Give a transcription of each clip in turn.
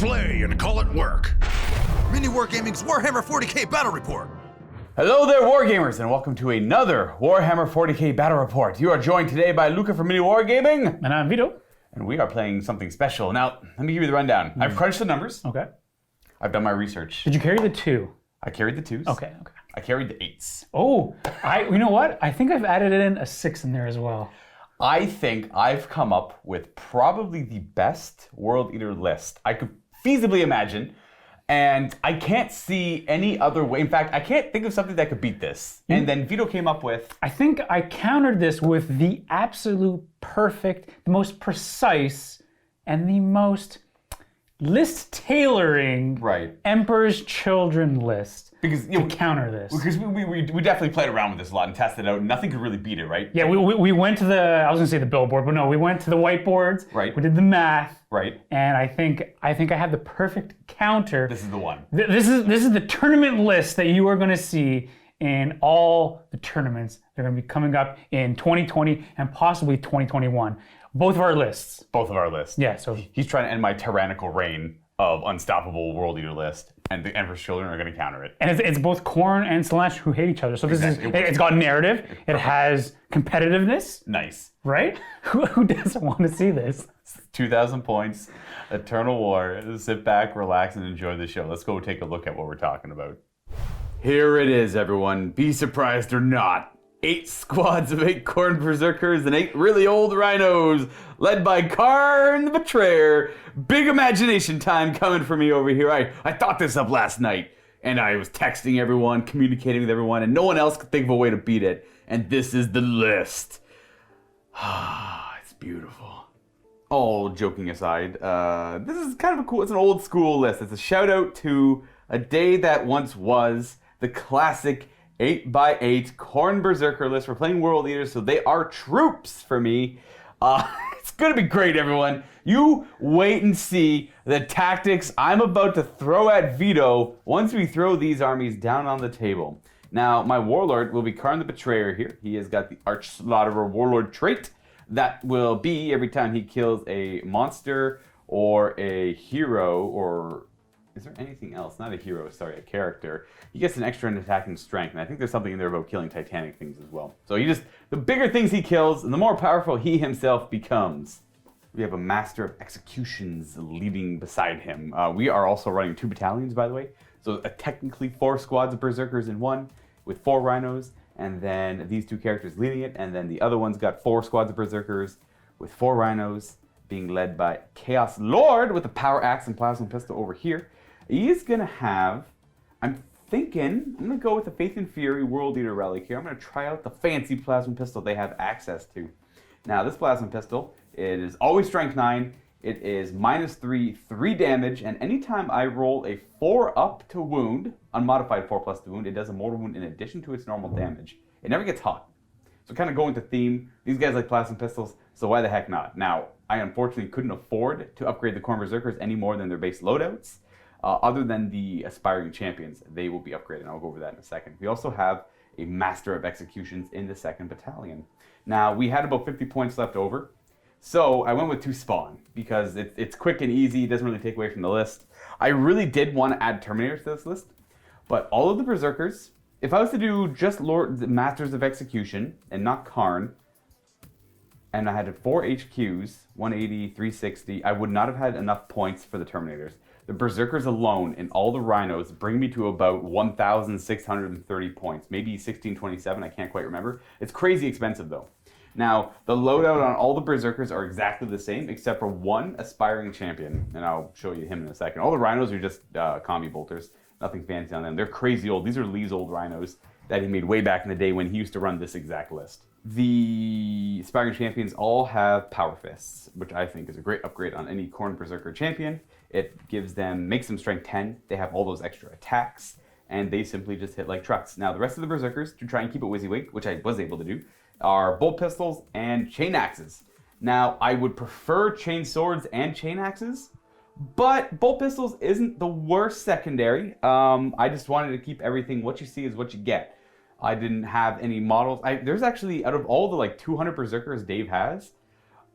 play and call it work. MiniWarGaming's Warhammer 40k Battle Report. Hello there, Wargamers, and welcome to another Warhammer 40k Battle Report. You are joined today by Luka from MiniWarGaming. And I'm Vito. And we are playing something special. Now, let me give you the rundown. I've crunched the numbers. Okay. I've done my research. Did you carry the 2? I carried the 2s. Okay. I carried the 8s. Oh, you know what? I think I've added in a 6 in there as well. I think I've come up with probably the best World Eater list I could feasibly imagine, and I can't see any other way. In fact, I can't think of something that could beat this. And then Vito came up with... I think I countered this with the absolute perfect, the most precise, and the most list tailoring Emperor's Children list. Because to counter this. Because we definitely played around with this a lot and tested it out. Nothing could really beat it, right? Yeah, we went to I was gonna say the billboard, but no, we went to the whiteboards. Right. We did the math. Right. And I think I have the perfect counter. This is the one. This is the tournament list that you are gonna see in all the tournaments that are gonna be coming up in 2020 and possibly 2021. Both of our lists. Yeah, so he's trying to end my tyrannical reign of unstoppable World Eater list, and the Emperor's Children are going to counter it. And it's both Khorne and Slash who hate each other. So it's got narrative. It has competitiveness. Nice. Right? Who doesn't want to see this? 2,000 points, Eternal War. Sit back, relax, and enjoy the show. Let's go take a look at what we're talking about. Here it is, everyone. Be surprised or not. 8 squads of 8 Khorne Berserkers and 8 really old Rhinos, led by Khorne the Betrayer. Big imagination time coming for me over here. I thought this up last night, and I was texting everyone, communicating with everyone, and no one else could think of a way to beat it. And this is the list. It's beautiful. All joking aside, this is kind of it's an old school list. It's a shout out to a day that once was, the classic 8x8 Khorne Berserker list. We're playing World Eaters, so they are troops for me. It's gonna be great, everyone. You wait and see the tactics I'm about to throw at Vito once we throw these armies down on the table. Now, my Warlord will be Khorne the Betrayer here. He has got the Arch Slaughterer Warlord trait. That will be every time he kills a monster or a hero, or is there anything else? Not a hero, sorry, a character. He gets an extra in attack and strength, and I think there's something in there about killing Titanic things as well. So the bigger things he kills, and the more powerful he himself becomes. We have a Master of Executions leading beside him. We are also running 2 battalions, by the way. So technically 4 squads of Berserkers in one, with 4 Rhinos, and then these 2 characters leading it, and then the other one's got 4 squads of Berserkers with 4 Rhinos, being led by Chaos Lord with a Power Axe and Plasma Pistol over here. He's gonna have, I'm gonna go with the Faith and Fury World Eater Relic here. I'm gonna try out the fancy Plasma Pistol they have access to. Now, this Plasma Pistol, it is always Strength 9. It is -3, 3 damage, and anytime I roll a 4 up to wound, unmodified 4+ to wound, it does a mortal wound in addition to its normal damage. It never gets hot. So kind of going to theme, these guys like Plasma Pistols, so why the heck not? Now, I unfortunately couldn't afford to upgrade the Khorne Berserkers any more than their base loadouts. Other than the aspiring champions, they will be upgraded. I'll go over that in a second. We also have a Master of Executions in the 2nd Battalion. Now, we had about 50 points left over, so I went with 2 Spawn, because it's quick and easy, it doesn't really take away from the list. I really did want to add Terminators to this list, but all of the Berserkers, if I was to do just Masters of Execution, and not Khorne, and I had 4 HQs, 180, 360, I would not have had enough points for the Terminators. The Berserkers alone and all the Rhinos bring me to about 1,630 points. Maybe 1,627, I can't quite remember. It's crazy expensive though. Now, the loadout on all the Berserkers are exactly the same except for 1 aspiring champion, and I'll show you him in a second. All the Rhinos are just combi bolters, nothing fancy on them. They're crazy old. These are Lee's old Rhinos that he made way back in the day when he used to run this exact list. The aspiring champions all have Power Fists, which I think is a great upgrade on any Khorne Berserker champion. It makes them strength 10. They have all those extra attacks, and they simply just hit like trucks. Now, the rest of the Berserkers, to try and keep it WYSIWYG, which I was able to do, are bolt pistols and chain axes. Now, I would prefer chain swords and chain axes, but bolt pistols isn't the worst secondary. I just wanted to keep everything, what you see is what you get. I didn't have any models. There's actually, out of all the like 200 Berserkers Dave has,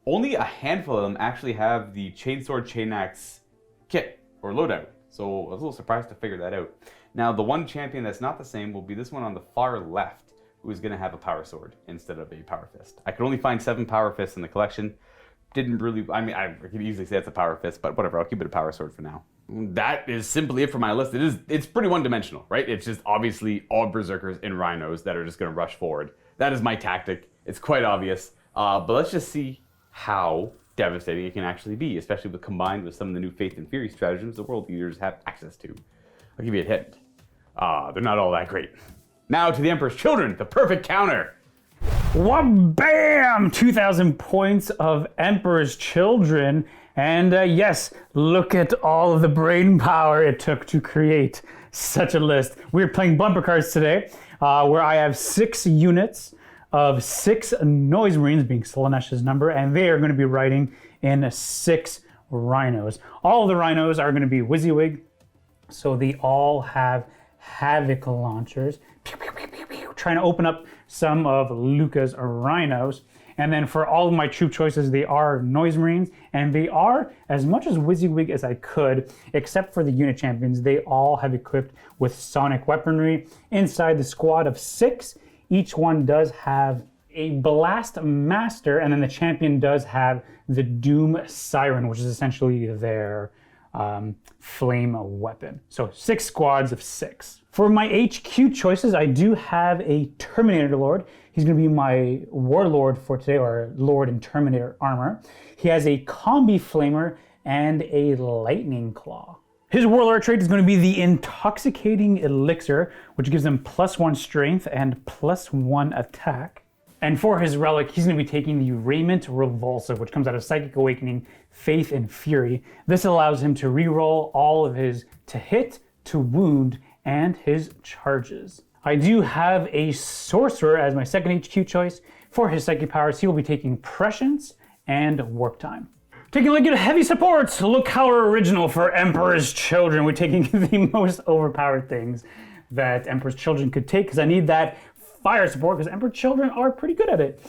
only a handful of them actually have the Chainsword Chain Axe kit. or loadout. So I was a little surprised to figure that out. Now, the one champion that's not the same will be this one on the far left, who is going to have a power sword instead of a power fist. I could only find 7 power fists in the collection. Didn't really, I mean, I could easily say it's a power fist, but whatever, I'll keep it a power sword for now. That is simply it for my list. It's pretty one-dimensional, right? It's just obviously all berserkers and rhinos that are just going to rush forward. That is my tactic. It's quite obvious. But let's just see how devastating it can actually be, especially combined with some of the new Faith and Fury stratagems the world leaders have access to. I'll give you a hint. They're not all that great. Now to the Emperor's Children, the perfect counter. Wha-bam! 2,000 points of Emperor's Children. And yes, look at all of the brain power it took to create such a list. We're playing bumper cards today, where I have 6 units of 6 Noise Marines, being Slanesh's number, and they are going to be riding in 6 Rhinos. All of the Rhinos are going to be WYSIWYG, so they all have Havoc launchers. Pew, pew, pew, pew, pew, trying to open up some of Luka's Rhinos. And then for all of my troop choices, they are Noise Marines, and they are as much as WYSIWYG as I could, except for the unit champions. They all have equipped with sonic weaponry. Inside the squad of 6, each one does have a Blast Master, and then the champion does have the Doom Siren, which is essentially their flame weapon. So 6 squads of 6. For my HQ choices, I do have a Terminator Lord. He's going to be my Warlord for today, or Lord in Terminator armor. He has a Combi Flamer and a Lightning Claw. His Warlord trait is going to be the Intoxicating Elixir, which gives him +1 strength and +1 attack. And for his relic, he's going to be taking the Raiment Revulsive, which comes out of Psychic Awakening, Faith, and Fury. This allows him to reroll all of his to hit, to wound, and his charges. I do have a Sorcerer as my second HQ choice. For his psychic powers, he will be taking Prescience and Warp Time. Taking a look at heavy supports, look how original for Emperor's Children. We're taking the most overpowered things that Emperor's Children could take, because I need that fire support, because Emperor's Children are pretty good at it.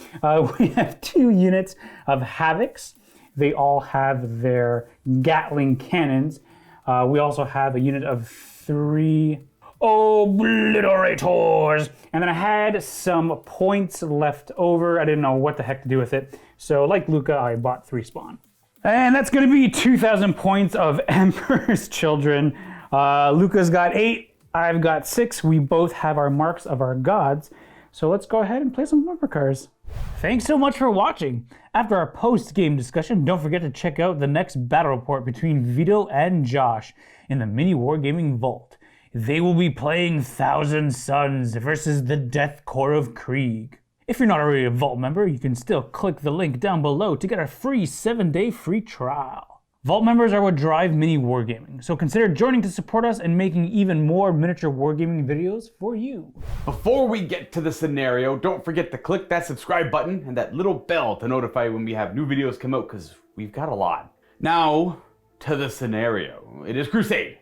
We have 2 units of Havocs. They all have their Gatling cannons. We also have a unit of 3 Obliterators. And then I had some points left over. I didn't know what the heck to do with it. So like Luka, I bought 3 spawn. And that's going to be 2,000 points of Emperor's Children. Luka's got 8. I've got 6. We both have our marks of our gods. So let's go ahead and play some bumper cars. Thanks so much for watching. After our post-game discussion, don't forget to check out the next battle report between Vito and Josh in the MiniWarGaming Vault. They will be playing Thousand Suns versus the Death Corps of Krieg. If you're not already a Vault member, you can still click the link down below to get a free 7-day free trial. Vault members are what drive MiniWarGaming, so consider joining to support us and making even more miniature wargaming videos for you. Before we get to the scenario, don't forget to click that subscribe button and that little bell to notify when we have new videos come out, because we've got a lot. Now, to the scenario. It is Crusade.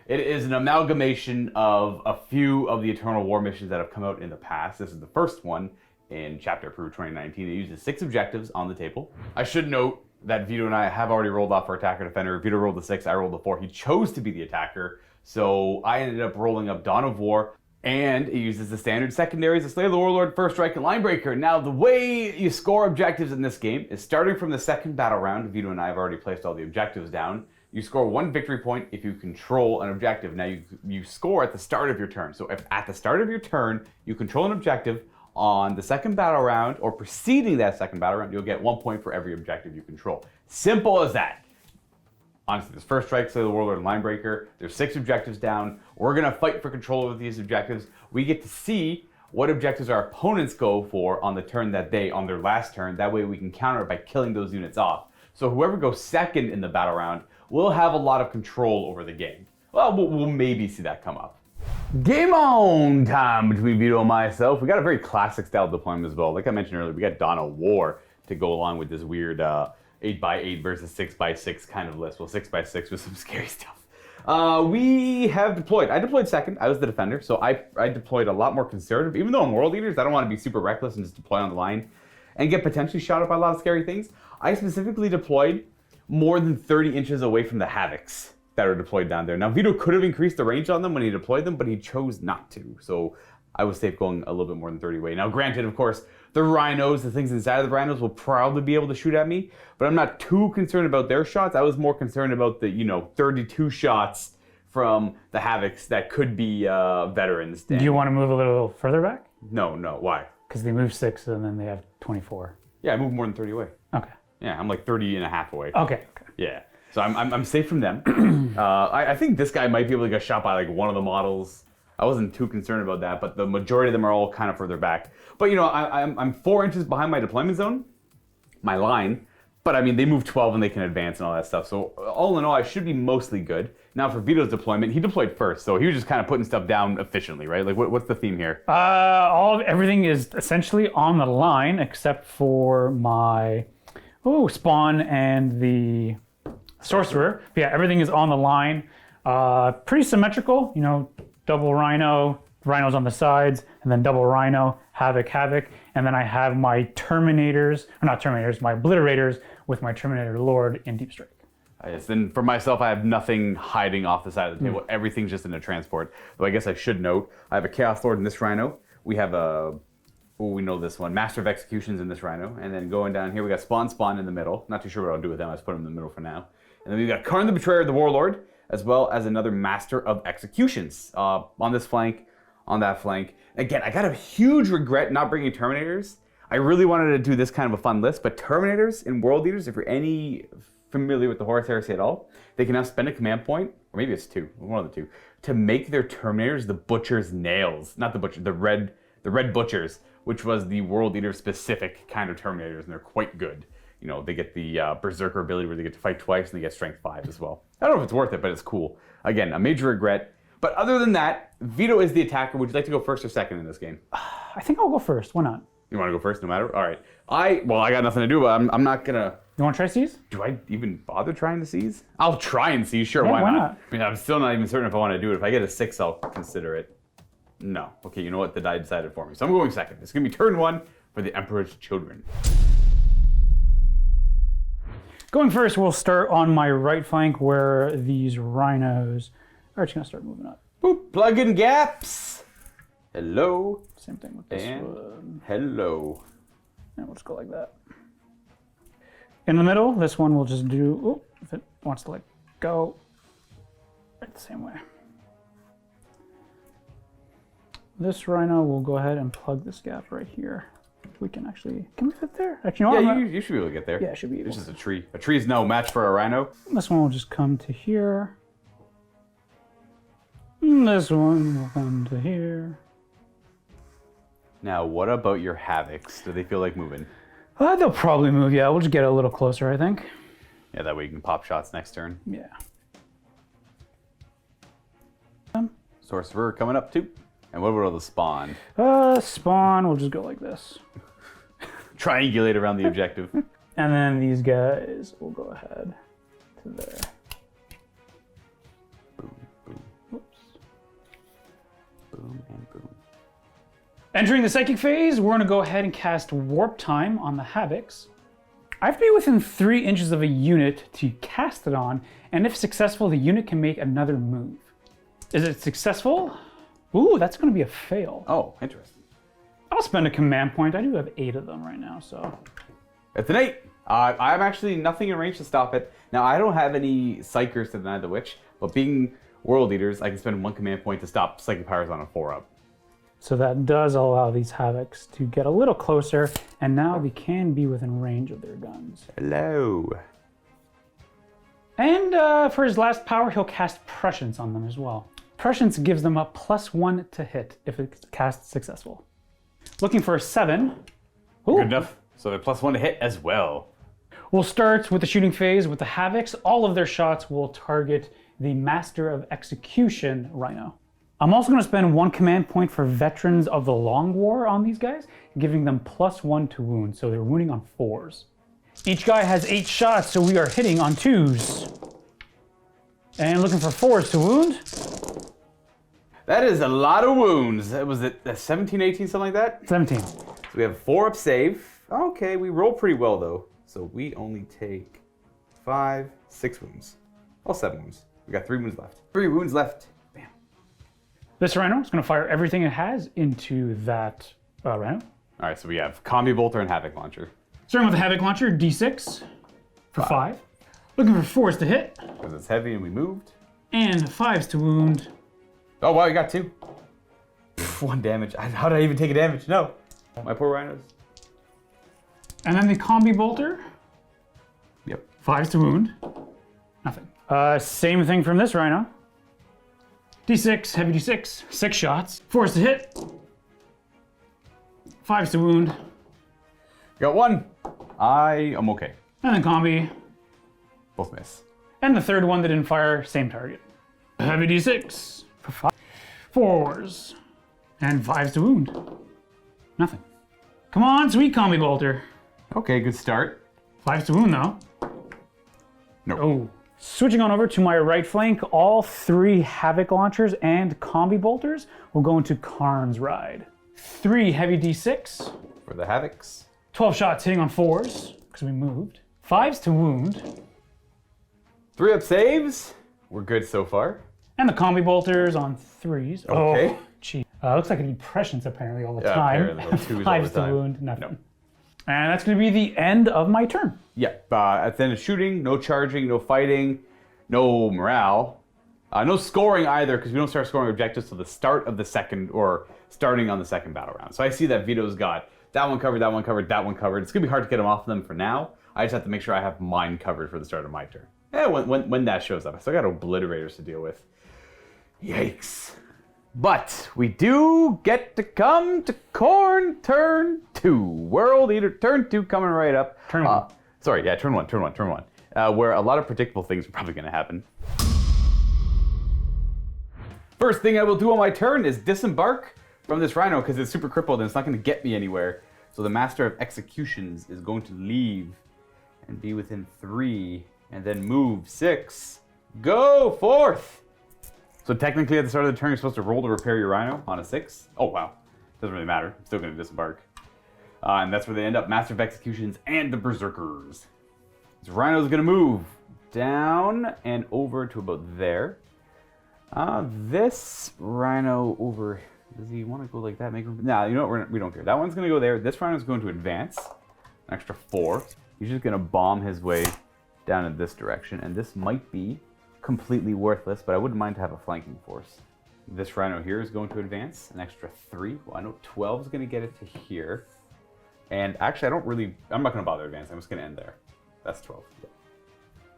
It is an amalgamation of a few of the Eternal War missions that have come out in the past. This is the first one in Chapter Approved 2019. It uses 6 objectives on the table. I should note that Vito and I have already rolled off our attacker defender. Vito rolled the 6, I rolled the 4. He chose to be the attacker, so I ended up rolling up Dawn of War, and it uses the standard secondaries of Slay the Warlord, First Strike, and Linebreaker. Now, the way you score objectives in this game is starting from the second battle round. Vito and I have already placed all the objectives down. You score 1 victory point if you control an objective. Now, you score at the start of your turn. So if at the start of your turn, you control an objective on the second battle round or preceding that second battle round, you'll get 1 point for every objective you control. Simple as that. Honestly, there's First Strike, Slay the Warlord, and Linebreaker. There's 6 objectives down. We're going to fight for control of these objectives. We get to see what objectives our opponents go for on the turn on their last turn. That way we can counter it by killing those units off. So whoever goes second in the battle round will have a lot of control over the game. Well, we'll maybe see that come up. Game on time between Vito and myself. We got a very classic style deployment as well. Like I mentioned earlier, we got Dawn of War to go along with this weird 8x8 versus 6x6 kind of list. Well, 6x6 with some scary stuff. We have deployed. I deployed second. I was the defender, so I deployed a lot more conservative. Even though I'm World Leaders, I don't want to be super reckless and just deploy on the line and get potentially shot up by a lot of scary things. I specifically deployed more than 30 inches away from the Havocs. that are deployed down there. Now, Vito could have increased the range on them when he deployed them, but he chose not to. So I was safe going a little bit more than 30 away. Now, granted, of course, the Rhinos, the things inside of the Rhinos will probably be able to shoot at me, but I'm not too concerned about their shots. I was more concerned about the, 32 shots from the Havocs that could be veterans. Do you want to move a little further back? No. Why? Because they move 6 and then they have 24. Yeah, I moved more than 30 away. Okay. Yeah, I'm like 30 and a half away. Okay. Yeah. So I'm safe from them. I think this guy might be able to get shot by like one of the models. I wasn't too concerned about that, but the majority of them are all kind of further back. But I'm 4 inches behind my deployment zone, my line. But I mean, they move 12 and they can advance and all that stuff. So all in all, I should be mostly good. Now for Vito's deployment, he deployed first, so he was just kind of putting stuff down efficiently, right? Like what's the theme here? Everything is essentially on the line except for my spawn and the sorcerer. But yeah, everything is on the line. Pretty symmetrical, double rhino, rhinos on the sides, and then double rhino, havoc. And then I have my terminators, or not terminators, my obliterators with my Terminator Lord in deep strike. Yes, then for myself, I have nothing hiding off the side of the table. Everything's just in a transport. Though I guess I should note, I have a Chaos Lord in this Rhino. We have we know this one, Master of Executions in this Rhino. And then going down here, we got Spawn in the middle. Not too sure what I'll do with them. I just put them in the middle for now. And then we've got Khorne the Betrayer, the Warlord, as well as another Master of Executions on this flank, on that flank. Again, I got a huge regret not bringing Terminators. I really wanted to do this kind of a fun list, but Terminators in World Eaters, if you're any familiar with the Horus Heresy at all, they can now spend a command point, or maybe it's 2, one of the 2, to make their Terminators the Butcher's Nails. Not the Butcher, the Red Butchers, which was the World Eater specific kind of Terminators, and they're quite good. They get the Berserker ability where they get to fight twice, and they get Strength 5 as well. I don't know if it's worth it, but it's cool. Again, a major regret. But other than that, Vito is the attacker. Would you like to go first or second in this game? I think I'll go first. Why not? You want to go first no matter? All right. I got nothing to do, but I'm not going to... You want to try seize? Do I even bother trying to seize? I'll try and seize, sure, why not? I mean, I'm still not even certain if I want to do it. If I get a 6, I'll consider it. No. Okay, you know what? The die decided for me. So I'm going second. It's going to be turn 1 for the Emperor's Children. Going first, we'll start on my right flank where these rhinos are just going to start moving up. Boop, plug in gaps. Hello. Same thing with this one. Hello. And we'll just go like that. In the middle, this one will just do, if it wants to let go, right the same way. This rhino will go ahead and plug this gap right here. Can we fit there? Actually, you should be able to get there. Yeah, I should be able. It's just a tree. A tree is no match for a rhino. This one will just come to here. And this one will come to here. Now, what about your Havocs? Do they feel like moving? They'll probably move, yeah. We'll just get a little closer, I think. Yeah, that way you can pop shots next turn. Yeah. Sorcerer coming up too. And what about all the spawn? Spawn, we'll just go like this. Triangulate around the objective. And then these guys will go ahead to there. Boom, boom. Whoops. Boom and boom. Entering the psychic phase, we're going to go ahead and cast Warp Time on the Havocs. I have to be within 3 inches of a unit to cast it on, and if successful, the unit can make another move. Is it successful? Ooh, that's going to be a fail. Oh, interesting. I'll spend a command point. I do have 8 of them right now, so. It's an 8. I have actually nothing in range to stop it. Now, I don't have any Psychers to deny the Witch, but being World Eaters, I can spend 1 command point to stop Psychic Powers on a 4-up. So that does allow these Havocs to get a little closer, and now they can be within range of their guns. Hello. And for his last power, he'll cast Prescience on them as well. Prescience gives them a +1 to hit if it's cast successful. Looking for a 7. Ooh. Good enough. So they're +1 to hit as well. We'll start with the shooting phase with the Havocs. All of their shots will target the Master of Execution Rhino. I'm also going to spend 1 command point for Veterans of the Long War on these guys, giving them +1 to wound, so they're wounding on 4s. Each guy has 8 shots, so we are hitting on 2s. And looking for 4s to wound. That is a lot of wounds. Was it 17, 18, something like that? 17. So we have 4-up save. Okay, we roll pretty well though. So we only take 5, 6 wounds. Well, 7 wounds. We got 3 wounds left. 3 wounds left. Bam. This Rhino is going to fire everything it has into that Rhino. All right, so we have Combi Bolter and Havoc Launcher. Starting with the Havoc Launcher, D6 for 5. Looking for 4s to hit. Because it's heavy and we moved. And 5s to wound. Oh, wow, you got 2. 1 damage. How did I even take a damage? No. My poor Rhinos. And then the Combi Bolter. Yep. 5s to wound. Nothing. Same thing from this Rhino. D6, heavy D6, 6 shots. 4s to hit. 5s to wound. Got 1. I am okay. And then Combi. Both miss. And the third one that didn't fire, same target. Heavy D6 for 5. 4s. And 5s to wound. Nothing. Come on, sweet Combi Bolter. Okay, good start. 5s to wound though. No. Oh. Switching on over to my right flank, all 3 Havoc Launchers and Combi Bolters will go into Khorne's ride. 3 heavy D6. For the Havocs. 12 shots hitting on 4s, because we moved. 5s to wound. 3 up saves. We're good so far. And the Combi Bolters on 3s. Okay. Oh, gee. Looks like it need prescience apparently all the Yeah, time. apparently, 2s all the 5s to time. wound, nothing. No. And that's going to be the end of my turn. Yeah, at the end of shooting, no charging, no fighting, no morale. No scoring either, because we don't start scoring objectives till the start of the second, or starting on the second battle round. So I see that Vito's got that one covered, that one covered, that one covered. It's going to be hard to get them off them for now. I just have to make sure I have mine covered for the start of my turn. Yeah, when that shows up. I still got obliterators to deal with. Yikes. But we do get to come to Khorne turn 2. World Eater turn 2 coming right up. Turn 1. Sorry, yeah, turn 1. Where a lot of predictable things are probably going to happen. First thing I will do on my turn is disembark from this Rhino because it's super crippled and it's not going to get me anywhere. So the Master of Executions is going to leave and be within 3 and then move 6. Go forth! So technically at the start of the turn, you're supposed to roll to repair your Rhino on a 6. Oh, wow. Doesn't really matter. I'm still going to disembark. And that's where they end up, Master of Executions and the Berserkers. This Rhino's going to move down and over to about there. This Rhino over, does he want to go like that? Make room? Nah, you know what? We don't care. That one's going to go there. This Rhino's going to advance, an extra 4. He's just going to bomb his way down in this direction, and this might be completely worthless, but I wouldn't mind to have a flanking force. This Rhino here is going to advance, an extra 3. Well, I know 12 is going to get it to here. And actually, I'm not going to bother advancing. I'm just going to end there. That's 12. Yeah.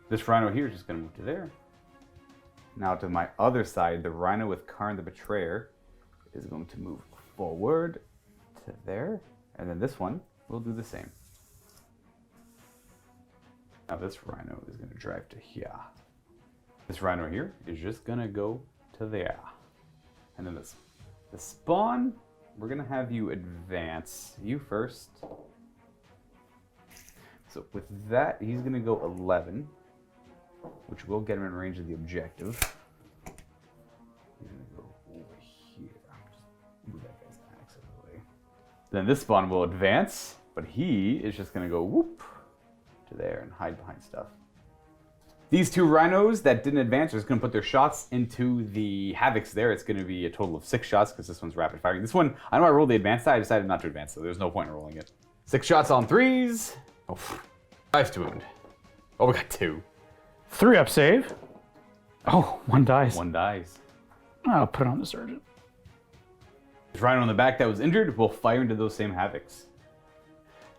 This Rhino here is just going to move to there. Now to my other side, the Rhino with Khorne the Betrayer is going to move forward to there. And then this one will do the same. Now this Rhino is going to drive to here. This Rhino here is just going to go to there. And then the spawn, we're going to have you advance. You first. So with that, he's going to go 11, which will get him in range of the objective. He's going to go over here. Just move that guy's axe out of the way. Then this spawn will advance, but he is just going to go whoop to there and hide behind stuff. These 2 Rhinos that didn't advance are just going to put their shots into the Havocs there. It's going to be a total of 6 shots because this one's rapid firing. This one, I know I rolled the advanced side. I decided not to advance, so there's no point in rolling it. 6 shots on 3s. Oh, 5 to wound. Oh, we got 2. 3 up save. Oh, 1 dies. 1 dies. I'll put on the Sergeant. This Rhino in the back that was injured will fire into those same Havocs.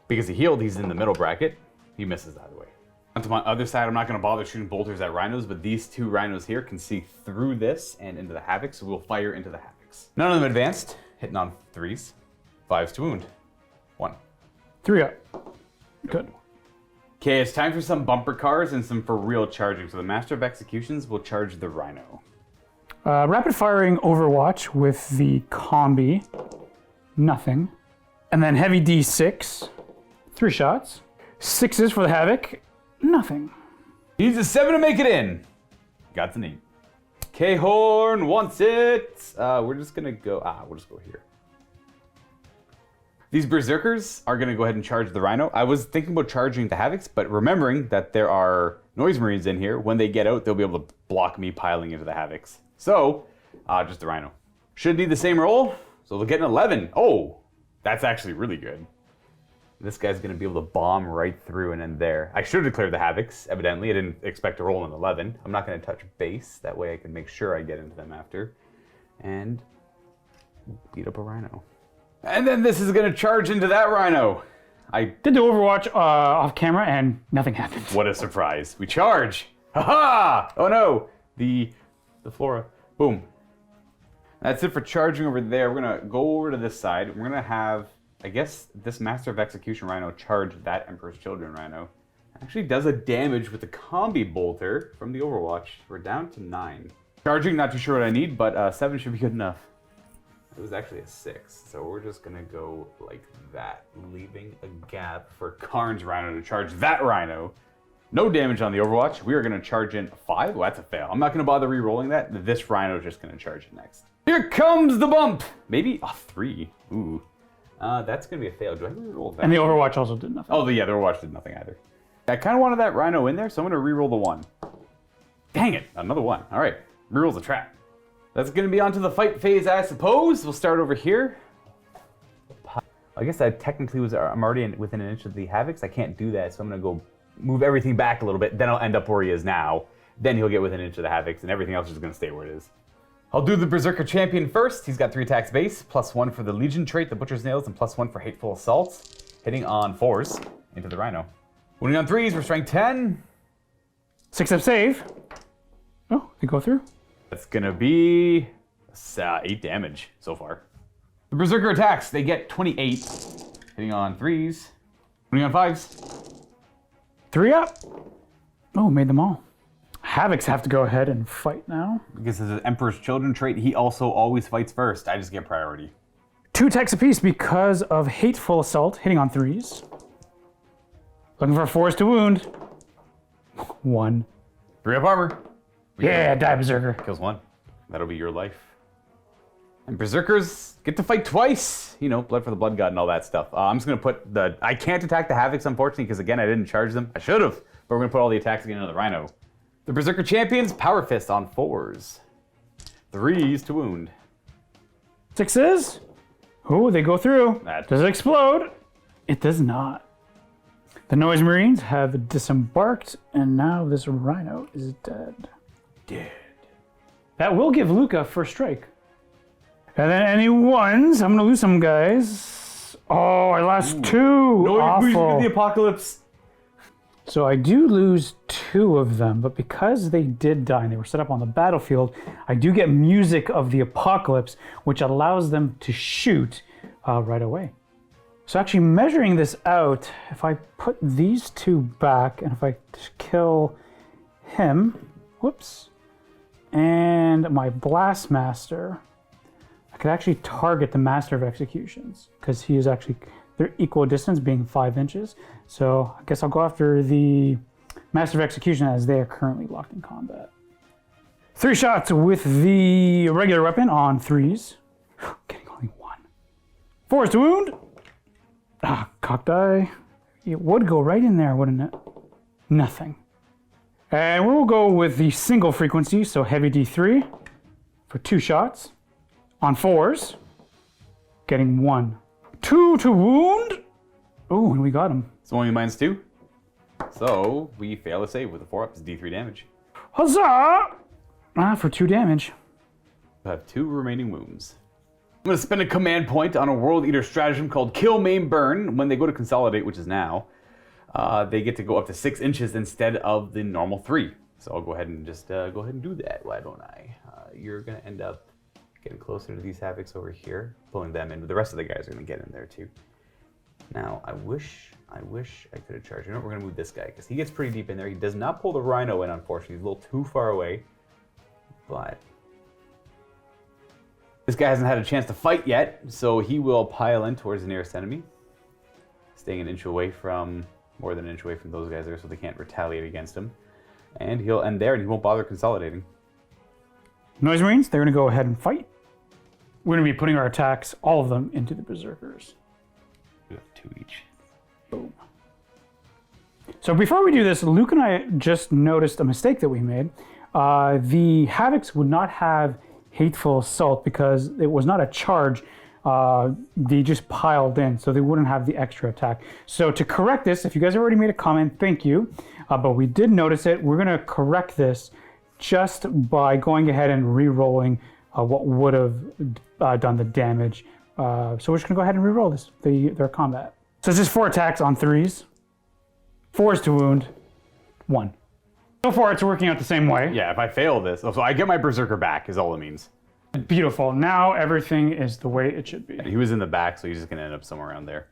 Because he healed, he's in the middle bracket. He misses either way. Onto my other side, I'm not going to bother shooting bolters at Rhinos, but these 2 Rhinos here can see through this and into the Havocs, so we'll fire into the Havocs. None of them advanced, hitting on 3s. 5s to wound. 1. 3 up. Good. Okay, it's time for some bumper cars and some for real charging. So the Master of Executions will charge the Rhino. Rapid firing Overwatch with the combi. Nothing. And then heavy D6. 3 shots. 6s for the Havoc. Nothing. He needs a 7 to make it in. Got the name. Khorne wants it. We're just gonna go, we'll just go here. These Berserkers are going to go ahead and charge the Rhino. I was thinking about charging the Havocs, but remembering that there are Noise Marines in here, when they get out, they'll be able to block me piling into the Havocs. So, just the Rhino. Should be the same roll, so they'll get an 11. Oh, that's actually really good. This guy's going to be able to bomb right through and in there. I should have declared the Havocs, evidently. I didn't expect to roll an 11. I'm not going to touch base. That way I can make sure I get into them after. And beat up a Rhino. And then this is going to charge into that Rhino. I did the Overwatch off camera and nothing happened. What a surprise. We charge. Ha-ha! Oh no. The Flora. Boom. That's it for charging over there. We're going to go over to this side. We're going to have, I guess, this Master of Execution Rhino charge that Emperor's Children Rhino. Actually does a damage with the Combi Bolter from the Overwatch. We're down to 9. Charging, not too sure what I need, but 7 should be good enough. It was actually a 6, so we're just gonna go like that, leaving a gap for Khorne's Rhino to charge that Rhino. No damage on the Overwatch. We are gonna charge in 5. Well, that's a fail. I'm not gonna bother re-rolling that. This Rhino is just gonna charge it next. Here comes the bump! Maybe a 3. Ooh. That's gonna be a fail. Do I re-roll that? And the Overwatch also did nothing. Oh, yeah, the Overwatch did nothing either. I kind of wanted that Rhino in there, so I'm gonna re-roll the 1. Dang it, another 1. All right, re-roll's a trap. That's going to be onto the fight phase, I suppose. We'll start over here. I guess I technically I'm already within an inch of the Havocs. I can't do that, so I'm going to go move everything back a little bit. Then I'll end up where he is now. Then he'll get within an inch of the Havocs, and everything else is going to stay where it is. I'll do the Berserker Champion first. He's got 3 attacks base, +1 for the Legion trait, the Butcher's Nails, and +1 for Hateful Assaults. Hitting on 4s into the Rhino. Winning on 3s, we're strength 10. 6-up save. Oh, they go through. That's gonna be 8 damage so far. The Berserker attacks, they get 28. Hitting on 3s. Hitting on 5s. 3 up. Oh, made them all. Havocs have to go ahead and fight now. Because it's an Emperor's Children trait, he also always fights first. I just get priority. 2 attacks apiece because of Hateful Assault, hitting on 3s. Looking for 4s to wound. 1. 3 up armor. Yeah, die Berserker. Kills 1. That'll be your life. And Berserkers get to fight twice. You know, blood for the blood god and all that stuff. I'm just going to put the... I can't attack the Havocs, unfortunately, because again, I didn't charge them. I should have. But we're going to put all the attacks again into the Rhino. The Berserker Champions, Power Fist on 4s. 3s to wound. 6s. Oh, they go through. That- Does it explode? It does not. The Noise Marines have disembarked, and now this Rhino is dead. Dead. That will give Luka first strike. And then any 1s, I'm gonna lose some guys. Oh, I lost 2. No, Awful. the Apocalypse. So I do lose 2 of them, but because they did die and they were set up on the battlefield, I do get Music of the Apocalypse, which allows them to shoot right away. So actually measuring this out, if I put these 2 back and if I kill him, whoops, and my Blastmaster, I could actually target the Master of Executions because he is actually, they're equal distance being 5 inches. So I guess I'll go after the Master of Execution as they are currently locked in combat. 3 shots with the regular weapon on 3s. Getting only 1. 4s to wound. Cocked eye. It would go right in there, wouldn't it? Nothing. And we'll go with the single frequency, so heavy D3 for 2 shots on 4s. Getting 1. 2 to wound. Oh, and we got him. So only -2. So we fail a save with a 4-up. It's D3 damage. Huzzah! For 2 damage. I have 2 remaining wounds. I'm going to spend a command point on a World Eater stratagem called Kill, Maim, Burn. When they go to consolidate, which is now, they get to go up to 6 inches instead of the normal 3. So I'll go ahead and just go ahead and do that. Why don't I? You're going to end up getting closer to these Havocs over here, pulling them in. But the rest of the guys are going to get in there too. Now, I wish I could have charged. You know what? We're going to move this guy because he gets pretty deep in there. He does not pull the Rhino in, unfortunately. He's a little too far away. But this guy hasn't had a chance to fight yet, so he will pile in towards the nearest enemy, staying an inch away from, more than an inch away from those guys there, so they can't retaliate against him. And he'll end there, and he won't bother consolidating. Noise Marines, they're going to go ahead and fight. We're going to be putting our attacks, all of them, into the Berserkers. We have 2 each. Boom. So before we do this, Luke and I just noticed a mistake that we made. The Havocs would not have Hateful Assault because it was not a charge. They just piled in, so they wouldn't have the extra attack. So to correct this, if you guys already made a comment, thank you. But we did notice it. We're going to correct this just by going ahead and re-rolling what would have done the damage. So we're just going to go ahead and re-roll this, their combat. So it's just 4 attacks on 3s. 4 is to wound, 1. So far, it's working out the same way. Yeah, if I fail this, so I get my Berserker back is all it means. Beautiful. Now everything is the way it should be. He was in the back, so he's just gonna end up somewhere around there.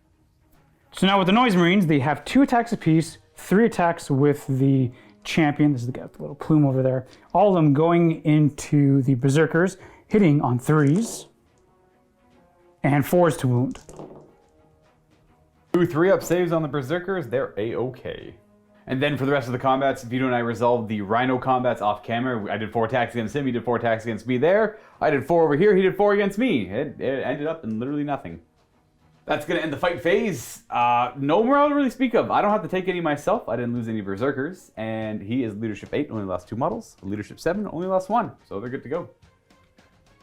So now with the Noise Marines, they have 2 attacks apiece, 3 attacks with the champion. This is the guy with the little plume over there. All of them going into the Berserkers, hitting on 3s, and 4s to wound. 2 3-up saves on the Berserkers, they're A-okay. And then for the rest of the combats, Vito and I resolved the Rhino combats off camera. I did 4 attacks against him, he did 4 attacks against me there. I did 4 over here, he did 4 against me. It ended up in literally nothing. That's gonna end the fight phase. No morale to really speak of. I don't have to take any myself. I didn't lose any Berserkers. And he is Leadership 8, only lost 2 models. Leadership 7, only lost 1. So they're good to go.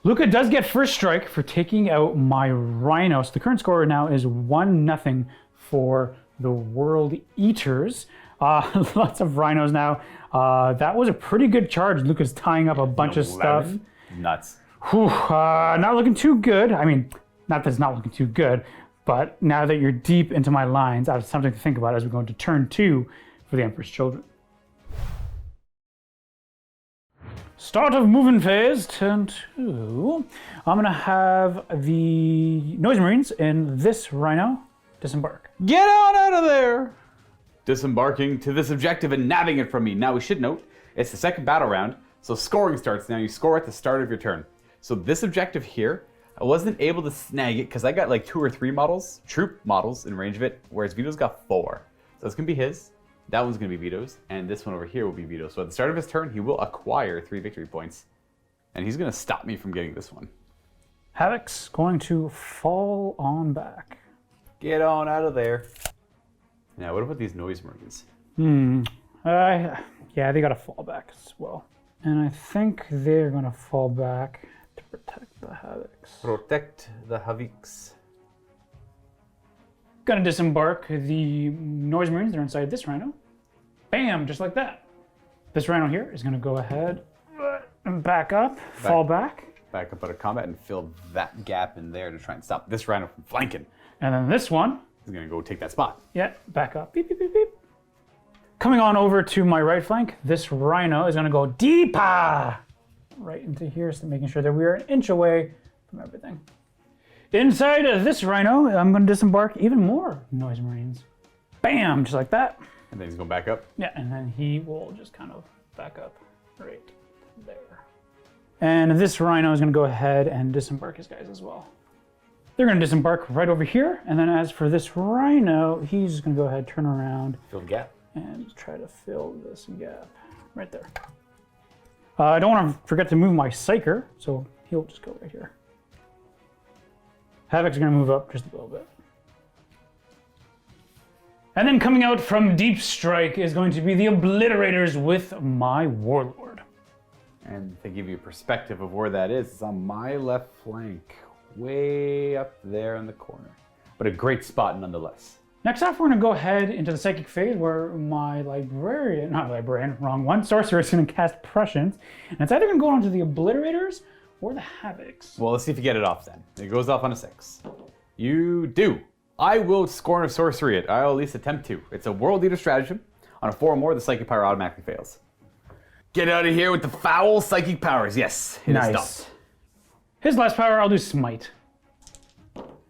Luka does get first strike for taking out my Rhinos. The current score now is 1-0 for the World Eaters. Lots of Rhinos now. That was a pretty good charge. Luka's tying up a bunch of stuff. Nuts. Whew, not looking too good. I mean, not that it's not looking too good, but now that you're deep into my lines, I have something to think about as we go into turn 2 for the Emperor's Children. Start of moving phase, turn 2. I'm gonna have the Noise Marines in this Rhino disembark. Get on out of there! Disembarking to this objective and nabbing it from me. Now we should note, it's the second battle round, so scoring starts now. You score at the start of your turn. So this objective here, I wasn't able to snag it because I got like 2 or 3 models, troop models in range of it, whereas Vito's got 4. So it's gonna be his, that one's gonna be Vito's, and this one over here will be Vito's. So at the start of his turn, he will acquire 3 victory points, and he's gonna stop me from getting this one. Havoc's going to fall on back. Get on out of there. Now, what about these Noise Marines? Yeah, they got to fall back as well. And I think they're going to fall back to protect the Havocs. Protect the Havocs. Gonna disembark the Noise Marines. They're inside this Rhino. Bam, just like that. This Rhino here is gonna go ahead and back up, fall back. Back up out of combat and fill that gap in there to try and stop this Rhino from flanking. And then this one. He's gonna go take that spot. Yeah, back up, beep, beep, beep, beep. Coming on over to my right flank, this Rhino is gonna go deeper right into here, so making sure that we are an inch away from everything. Inside of this Rhino, I'm gonna disembark even more Noise Marines. Bam, just like that. And then he's going back up? Yeah, and then he will just kind of back up right there. And this Rhino is gonna go ahead and disembark his guys as well. They're gonna disembark right over here, and then as for this Rhino, he's just gonna go ahead, turn around. Fill the gap. And try to fill this gap right there. I don't want to forget to move my Psyker, so he'll just go right here. Havoc's gonna move up just a little bit. And then coming out from Deep Strike is going to be the Obliterators with my Warlord. And to give you a perspective of where that is, it's on my left flank, way up there in the corner. But a great spot nonetheless. Next off, we're gonna go ahead into the Psychic phase where my wrong one, Sorcerer is gonna cast Prescience. And it's either gonna go onto the Obliterators or the Havocs. Well, let's see if you get it off then. It goes off on a 6. You do. I will Scorn of Sorcery it. I'll at least attempt to. It's a World Eater stratagem. On a 4 or more, the Psychic Power automatically fails. Get out of here with the foul Psychic Powers. Yes, it is stopped. His last power, I'll do Smite.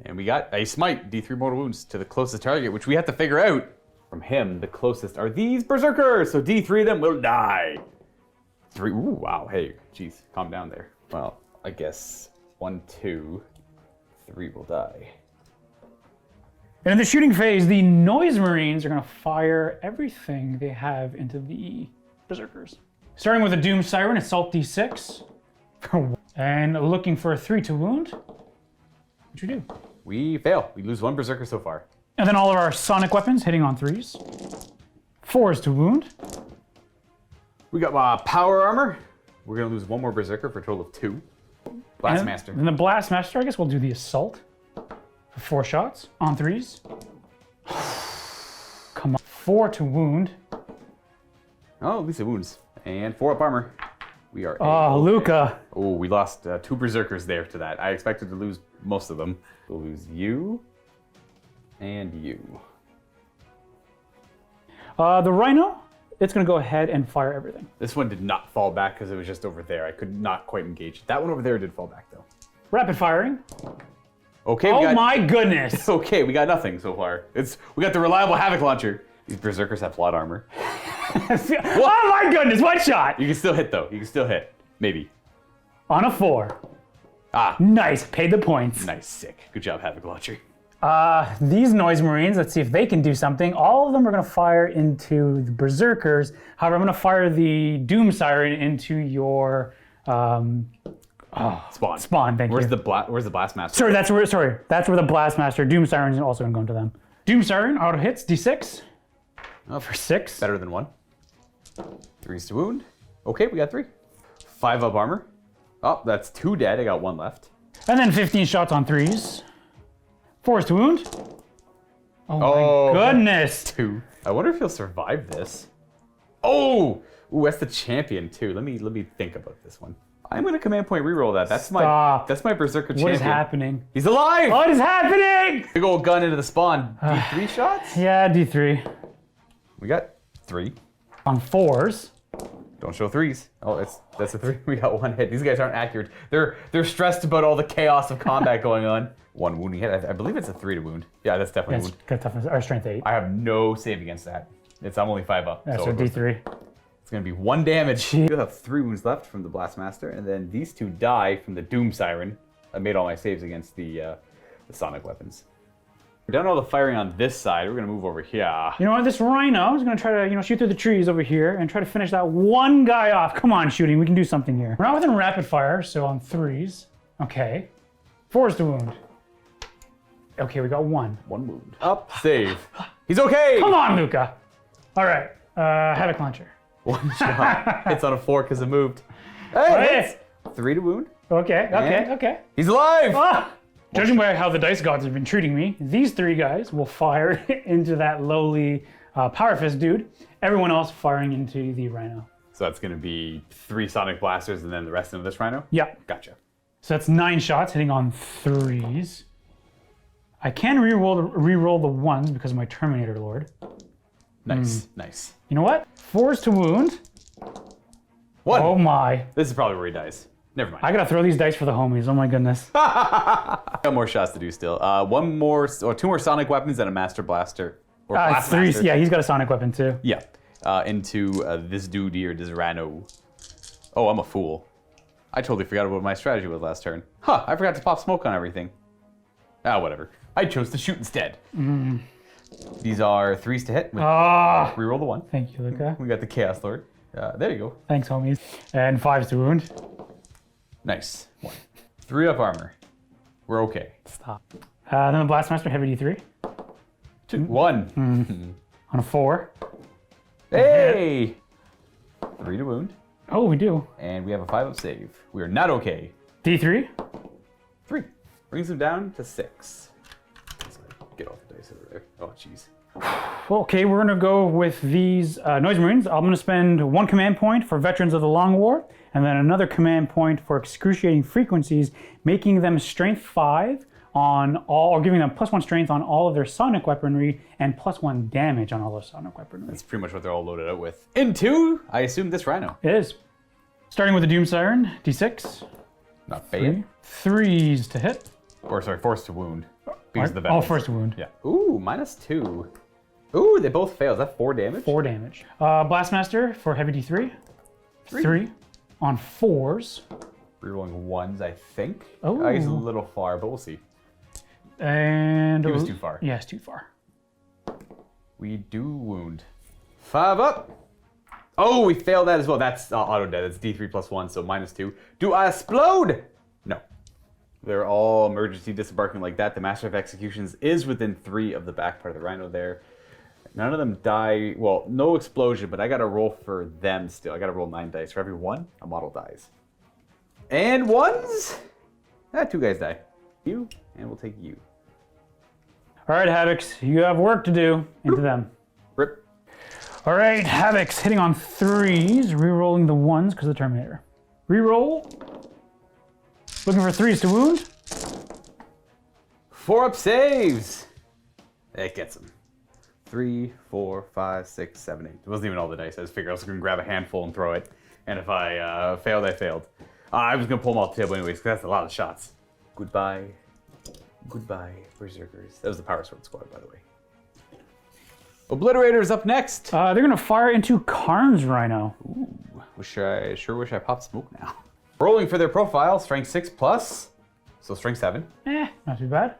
And we got a Smite, D3 mortal wounds to the closest target, which we have to figure out. From him, the closest are these Berserkers, so D3 of them will die. 3, ooh, wow, hey, geez, calm down there. Well, I guess 1, 2, 3 will die. And in the shooting phase, the Noise Marines are gonna fire everything they have into the Berserkers. Starting with a Doom Siren, Assault D6. And looking for a 3 to wound, which we do. We fail. We lose 1 Berserker so far. And then all of our sonic weapons hitting on 3s. 4s to wound. We got power armor. We're gonna lose one more berserker for a total of 2. Blastmaster. And the Blastmaster, I guess we'll do the assault for 4 shots on 3s. Come on. 4 to wound. Oh, at least it wounds. And 4 up armor. We are. Oh, Luka. Oh, we lost 2 berserkers there to that. I expected to lose most of them. We'll lose you and you. The Rhino, it's going to go ahead and fire everything. This one did not fall back because it was just over there. I could not quite engage. That one over there did fall back though. Rapid firing. Okay. Oh my goodness. Okay, we got nothing so far. We got the reliable Havoc launcher. These berserkers have plot armor. Oh my goodness, one shot. You can still hit though. You can still hit. Maybe. On a 4. Ah. Nice, paid the points. Nice, sick. Good job, Havoc launcher. These Noise Marines, let's see if they can do something. All of them are going to fire into the Berserkers. However, I'm going to fire the Doom Siren into your Spawn. Spawn. Thank you. Where's the Blastmaster? Sorry, that's where the Blastmaster. Doom Siren is also going to go into them. Doom Siren auto hits D6 for 6. Better than 1. 3s to wound. Okay, we got 3. 5 up armor. Oh, that's 2 dead. I got 1 left. And then 15 shots on 3s. 4s to wound. Oh my goodness. 2. I wonder if he'll survive this. Oh! Ooh, that's the champion too. Let me think about this one. I'm gonna command point reroll that. That's my berserker champion. What is happening? He's alive! What is happening? Big old gun into the spawn. D3 shots? Yeah, D3. We got 3. On 4s. Don't show 3s. Oh, that's a 3. We got 1 hit. These guys aren't accurate. They're stressed about all the chaos of combat going on. 1 wounding hit. I believe it's a 3 to wound. Yeah, that's definitely a wound. Got toughness or strength 8. I have no save against that. I'm only 5 up. Yeah, so D3. It's gonna be 1 damage. You have 3 wounds left from the Blastmaster, and then these 2 die from the Doom Siren. I made all my saves against the sonic weapons. We're done all the firing on this side. We're gonna move over here. You know what? This Rhino is gonna try to, shoot through the trees over here and try to finish that one guy off. Come on, shooting. We can do something here. We're not within rapid fire, so on 3s. Okay. 4s to wound. Okay, we got 1. 1 wound. Up, save. He's okay! Come on, Luka! All right, Havoc Launcher. 1 shot. It's on a 4 because it moved. Hey, 3 to wound. Okay. He's alive! Ah! Judging by how the dice gods have been treating me, these 3 guys will fire into that lowly Power Fist dude. Everyone else firing into the Rhino. So that's going to be 3 Sonic Blasters and then the rest of this Rhino? Yeah. Gotcha. So that's 9 shots hitting on 3s. I can re-roll the 1s because of my Terminator Lord. Nice, nice. You know what? 4s to wound. 1. Oh my. This is probably where he dies. Never mind. I gotta throw these dice for the homies. Oh my goodness. Got more shots to do still. 2 more Sonic weapons and a Master Blaster. Or Blastmaster. 3. Yeah, he's got a Sonic weapon too. Yeah. Into this dude here, this Rhino. Oh, I'm a fool. I totally forgot what my strategy was last turn. Huh, I forgot to pop smoke on everything. Ah, whatever. I chose to shoot instead. These are 3s to hit. Reroll the 1. Thank you, Luka. We got the Chaos Lord. There you go. Thanks, homies. And 5s to wound. Nice. 1. 3 up armor. We're okay. Stop. Then the Blastmaster, heavy D3. 2. 1. On a 4. Hey! 3 to wound. Oh, we do. And we have a 5 up save. We are not okay. D3. 3. Brings him down to 6. Get off the dice over there. Oh, jeez. Okay, we're gonna go with these Noise Marines. I'm gonna spend 1 command point for Veterans of the Long War, and then another command point for Excruciating Frequencies, making them strength 5 on all, or giving them +1 strength on all of their sonic weaponry, and +1 damage on all their sonic weaponry. That's pretty much what they're all loaded out with. Into, I assume, this Rhino. It is. Starting with the Doom Siren, D6. Not bad. 3s to hit. Or sorry, 4s to wound. Because of the veterans. 4s to wound. Yeah. Ooh, -2. Ooh, they both fail. Is that 4 damage? 4 damage. Blastmaster for heavy D3. 3 on 4s. Rerolling 1s, I think. Oh. He's a little far, but we'll see. And he was too far. Yeah, it's too far. We do wound. 5 up. Oh, we failed that as well. That's auto dead. It's D3 +1, so -2. Do I explode? No. They're all emergency disembarking like that. The Master of Executions is within 3 of the back part of the Rhino there. None of them die. Well, no explosion, but I got to roll for them still. I got to roll 9 dice. For every 1, a model dies. And 1s? 2 guys die. You, and we'll take you. All right, Havocs, you have work to do into them. Rip. All right, Havocs hitting on 3s, re-rolling the 1s because of the Terminator. Re-roll. Looking for 3s to wound. 4 up saves. That gets him. 3, 4, 5, 6, 7, 8. It wasn't even all the dice. I just figured I was going to grab a handful and throw it. And if I failed, I failed. I was going to pull them off the table anyways, because that's a lot of shots. Goodbye. Goodbye, Berserkers. That was the Power Sword Squad, by the way. Obliterator's up next. They're going to fire into Khorne's Rhino. Ooh, sure wish I popped smoke now. Rolling for their profile, strength 6+, so strength 7. Not too bad.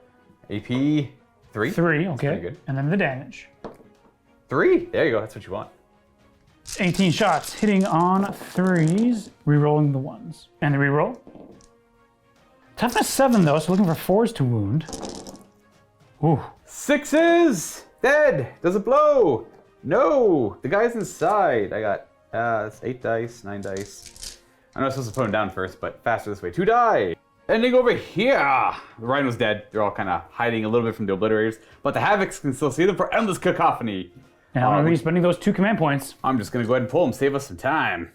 AP 3. 3, That's okay. pretty good. And then the damage. 3, there you go, that's what you want. 18 shots, hitting on 3s, re-rolling the 1s. And the re-roll. Toughness 7 though, so looking for 4s to wound. Ooh. 6s! Dead! Does it blow? No! The guy's inside. I got it's 8 dice, 9 dice. I know I'm supposed to put him down first, but faster this way. 2 die! Ending over here! The Rhino's dead. They're all kind of hiding a little bit from the Obliterators, but the Havocs can still see them for endless cacophony. And I'm going to be spending those 2 command points. I'm just going to go ahead and pull them, save us some time.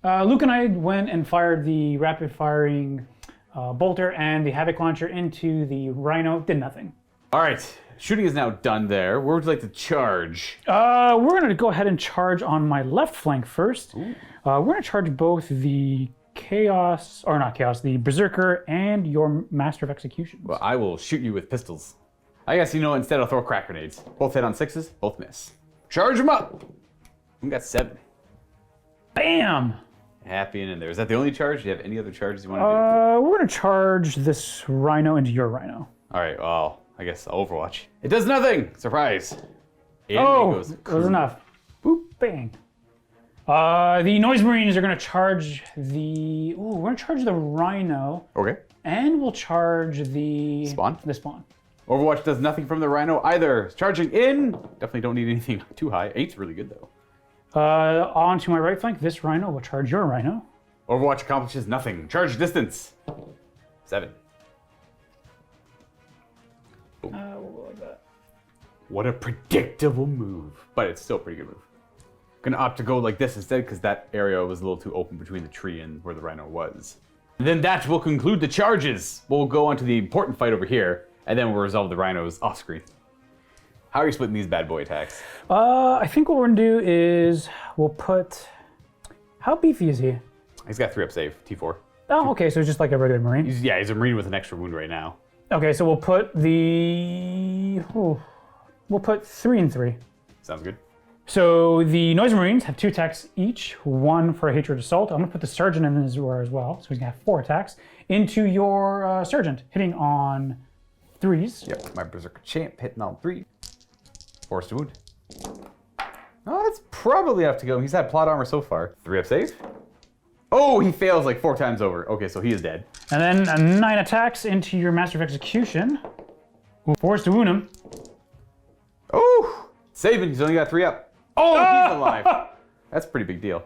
Luke and I went and fired the rapid-firing bolter and the Havoc launcher into the Rhino. Did nothing. All right, shooting is now done there. Where would you like to charge? We're going to go ahead and charge on my left flank first. We're going to charge both the the Berserker and your Master of Execution. Well, I will shoot you with pistols. I guess, instead I'll throw crack grenades. Both hit on 6s, both miss. Charge them up! We got 7. Bam! Happy and in there. Is that the only charge? Do you have any other charges you want to do? We're going to charge this Rhino into your Rhino. All right, well, I guess Overwatch. It does nothing! Surprise! And it was enough. Boop, bang. The Noise Marines are going to charge the... we're going to charge the Rhino. Okay. And we'll charge the... Spawn? The Spawn. Overwatch does nothing from the Rhino either. Charging in. Definitely don't need anything too high. 8's really good, though. On to my right flank, this Rhino will charge your Rhino. Overwatch accomplishes nothing. Charge distance. 7. We'll go like that. What a predictable move. But it's still a pretty good move. Gonna opt to go like this instead because that area was a little too open between the tree and where the Rhino was. And then that will conclude the charges. We'll go on to the important fight over here, and then we'll resolve the Rhinos off screen. How are you splitting these bad boy attacks? I think what we're gonna do is we'll put... How beefy is he? He's got 3 up save, T4. Oh, okay, so just like a regular Marine. He's a Marine with an extra wound right now. Okay, so we'll put the... we'll put 3 and 3. Sounds good. So the Noise Marines have 2 attacks each, 1 for a Hatred Assault. I'm gonna put the Sergeant in as well, so he's gonna have 4 attacks into your Sergeant, hitting on 3s. Yep, my Berserker Champ hitting on 3. Forced to wound. Oh, that's probably enough to go. He's had plot armor so far. 3 up save. Oh, he fails like 4 times over. Okay, so he is dead. And then 9 attacks into your Master of Execution. Forced to wound him. Oh, saving. He's only got 3 up. Oh, he's alive. That's a pretty big deal.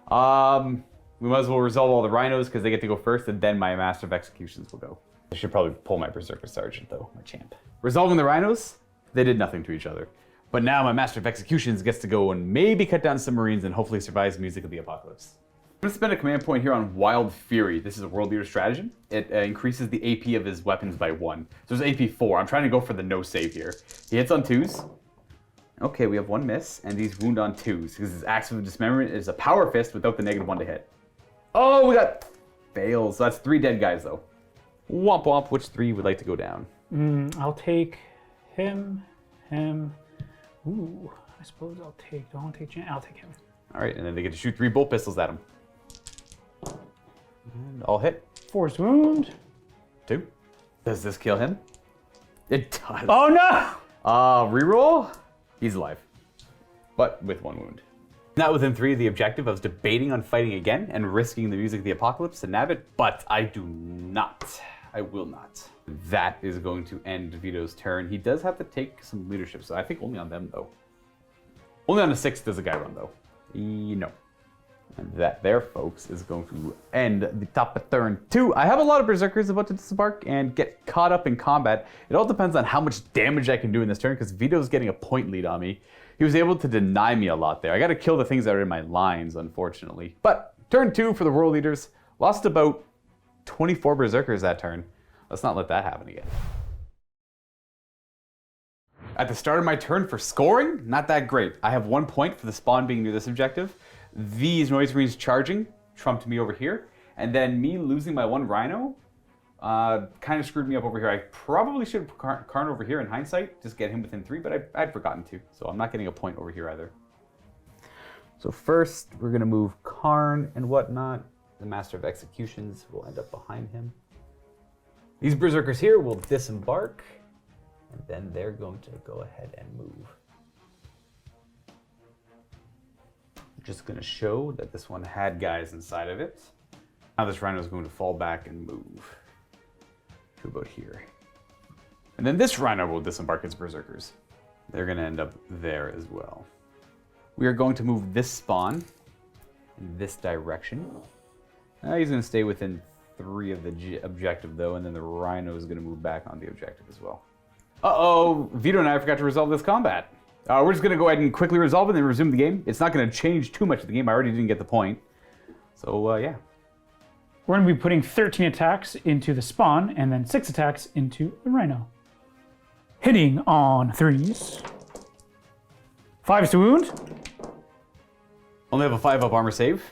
We might as well resolve all the Rhinos because they get to go first, and then my Master of Executions will go. I should probably pull my Berserker Sergeant, though, my champ. Resolving the Rhinos, they did nothing to each other. But now my Master of Executions gets to go and maybe cut down some Marines and hopefully survives Music of the Apocalypse. I'm going to spend a command point here on Wild Fury. This is a World Leader stratagem. It increases the AP of his weapons by 1. So there's AP 4. I'm trying to go for the no save here. He hits on 2s. Okay, we have 1 miss, and these wound on 2s, because his Axe of Dismemberment is a Power Fist without the -1 to hit. Oh, we got fails. So that's 3 dead guys, though. Womp womp, which 3 would like to go down? I'll take him. Ooh, I suppose I'll take him. All right, and then they get to shoot 3 bolt pistols at him. And all hit. Forced wound. 2. Does this kill him? It does. Oh no! Reroll? He's alive. But with 1 wound. Not within 3 of the objective. I was debating on fighting again and risking the Music of the Apocalypse to nab it, but I do not. I will not. That is going to end Vito's turn. He does have to take some leadership, so I think only on them, though. Only on a 6 does a guy run, though. No. And that there, folks, is going to end the top of turn 2. I have a lot of Berserkers about to disembark and get caught up in combat. It all depends on how much damage I can do in this turn, because Vito's getting a point lead on me. He was able to deny me a lot there. I got to kill the things that are in my lines, unfortunately. But turn 2 for the world leaders. Lost about 24 Berserkers that turn. Let's not let that happen again. At the start of my turn for scoring, not that great. I have 1 point for the spawn being near this objective. These Noise Marines charging trumped me over here. And then me losing my 1 Rhino kind of screwed me up over here. I probably should have put Khorne over here in hindsight, just get him within 3, but I'd forgotten to. So I'm not getting a point over here either. So first, we're going to move Khorne and whatnot. The Master of Executions will end up behind him. These Berserkers here will disembark, and then they're going to go ahead and move. Just going to show that this one had guys inside of it. Now this Rhino is going to fall back and move to about here. And then this Rhino will disembark its Berserkers. They're going to end up there as well. We are going to move this spawn in this direction. He's going to stay within 3 of the objective though, and then the Rhino is going to move back on the objective as well. Uh-oh, Vito and I forgot to resolve this combat. We're just going to go ahead and quickly resolve it and then resume the game. It's not going to change too much of the game. I already didn't get the point. So, yeah. We're going to be putting 13 attacks into the spawn and then 6 attacks into the Rhino. Hitting on 3s. 5s to wound. Only have a 5-up armor save.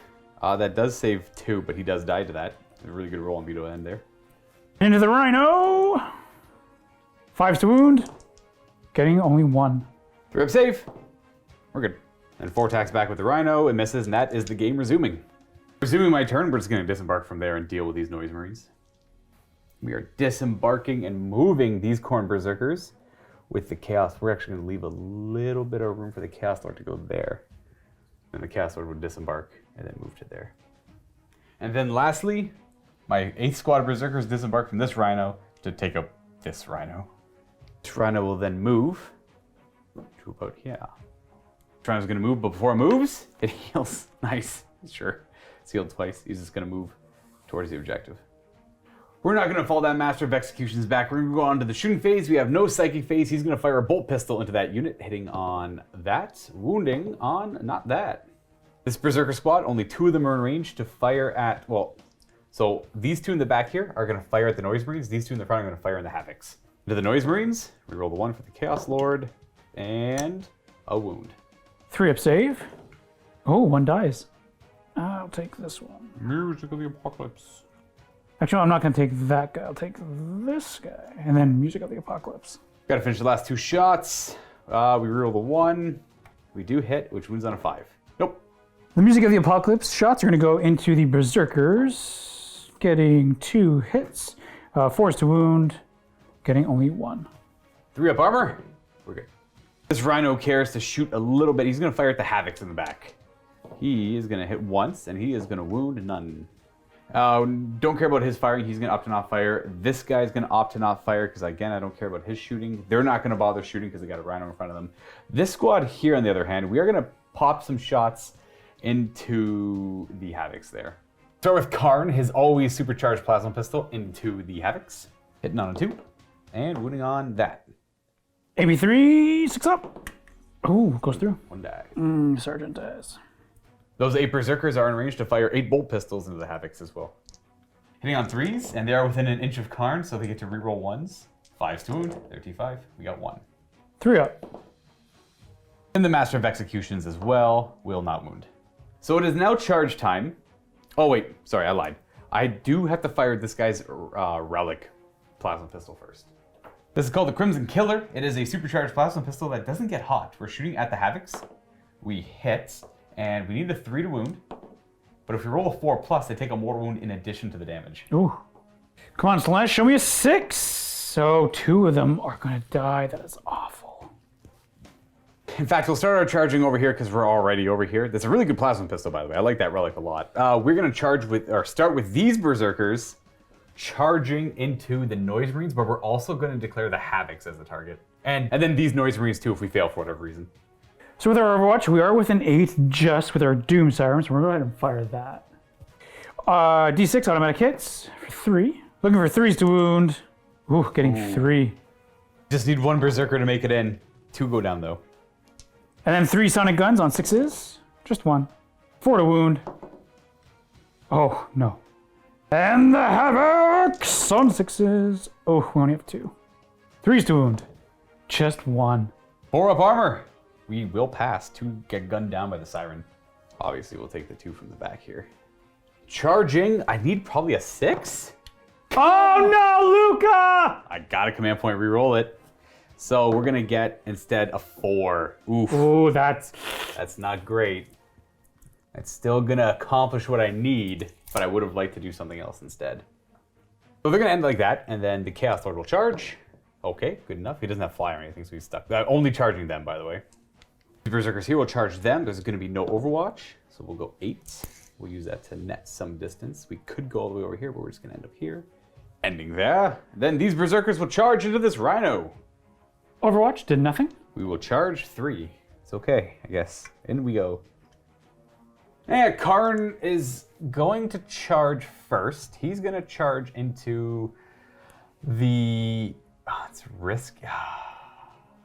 That does save 2, but he does die to that. A really good roll on Vito end there. Into the Rhino. 5s to wound. Getting only 1. 3-up save. We're good. And 4 attacks back with the Rhino. It misses, and that is the game resuming. Resuming my turn, we're just going to disembark from there and deal with these Noise Marines. We are disembarking and moving these Khorne Berserkers with the Chaos. We're actually going to leave a little bit of room for the Chaos Lord to go there. And the Chaos Lord would disembark and then move to there. And then lastly, my 8th squad Berserkers disembark from this Rhino to take up this Rhino. This Rhino will then move to about here. This Rhino's going to move, but before it moves, it heals. Nice. Sure. It's healed twice. He's just going to move towards the objective. We're not going to fall that Master of Executions back. We're going to go on to the shooting phase. We have no psychic phase. He's going to fire a bolt pistol into that unit, hitting on that, wounding on not that. This Berserker squad, only 2 of them are in range to fire at, well, so these 2 in the back here are going to fire at the Noise Marines. These 2 in the front are going to fire in the Havocs. Into the Noise Marines, we roll the 1 for the Chaos Lord, and a wound. 3-up save. Oh, 1 dies. I'll take this one. Music of the Apocalypse. Actually, I'm not going to take that guy. I'll take this guy. And then Music of the Apocalypse. Got to finish the last 2 shots. We reroll the 1. We do hit, which wounds on a 5. Nope. The Music of the Apocalypse shots are going to go into the Berserkers, getting 2 hits. 4s to wound, getting only 1. 3-up armor. We're good. This Rhino cares to shoot a little bit. He's going to fire at the Havocs in the back. He is going to hit once, and he is going to wound none. Don't care about his firing. He's going to opt to not fire. This guy's going to opt to not fire because, again, I don't care about his shooting. They're not going to bother shooting because they got a Rhino in front of them. This squad here, on the other hand, we are going to pop some shots into the Havocs there. Start with Khorne, his always supercharged plasma pistol into the Havocs. Hitting on a 2, and wounding on that. AB3, 6 up. Oh, goes through. 1 dies. Sergeant dies. Those 8 Berserkers are in range to fire 8 bolt pistols into the Havocs as well. Hitting on 3s, and they are within an inch of Khorne, so they get to reroll 1s. 5s to wound, they're T5. We got 1. 3-up. And the Master of Executions as well will not wound. So it is now charge time. Oh wait, sorry, I lied. I do have to fire this guy's relic plasma pistol first. This is called the Crimson Killer. It is a supercharged plasma pistol that doesn't get hot. We're shooting at the Havocs. We hit, and we need a 3 to wound. But if we roll a 4+, they take a mortal wound in addition to the damage. Ooh. Come on, Slash, show me a 6. So 2 of them are going to die. That is awful. In fact, we'll start our charging over here because we're already over here. That's a really good plasma pistol, by the way. I like that relic a lot. We're going to start with these Berserkers charging into the Noise Marines, but we're also going to declare the Havocs as the target. And then these Noise Marines too if we fail for whatever reason. So with our Overwatch, we are within 8 just with our Doom Siren, so we're going to go ahead and fire that. D6 automatic hits for 3. Looking for 3s to wound. Ooh, getting 3. Just need 1 Berserker to make it in. 2 go down though. And then 3 Sonic Guns on 6s. Just 1. 4 to wound. Oh, no. And the Havocs on 6s. Oh, we only have 2. 3s to wound. Just 1. 4 up armor. We will pass. 2 get gunned down by the Siren. Obviously, we'll take the 2 from the back here. Charging. I need probably a 6. Oh no, Luka! I got a command point, reroll it. So we're gonna get instead a 4. Oof. Ooh, that's not great. It's still gonna accomplish what I need, but I would have liked to do something else instead. So they're gonna end like that, and then the Chaos Lord will charge. Okay, good enough. He doesn't have fly or anything, so he's stuck. Only charging them, by the way. The Berserkers here will charge them. There's gonna be no Overwatch, so we'll go 8. We'll use that to net some distance. We could go all the way over here, but we're just gonna end up here. Ending there. Then these Berserkers will charge into this Rhino. Overwatch did nothing. We will charge 3. It's okay, I guess. In we go. And Khorne is going to charge first. He's going to charge into the... Oh, it's risk.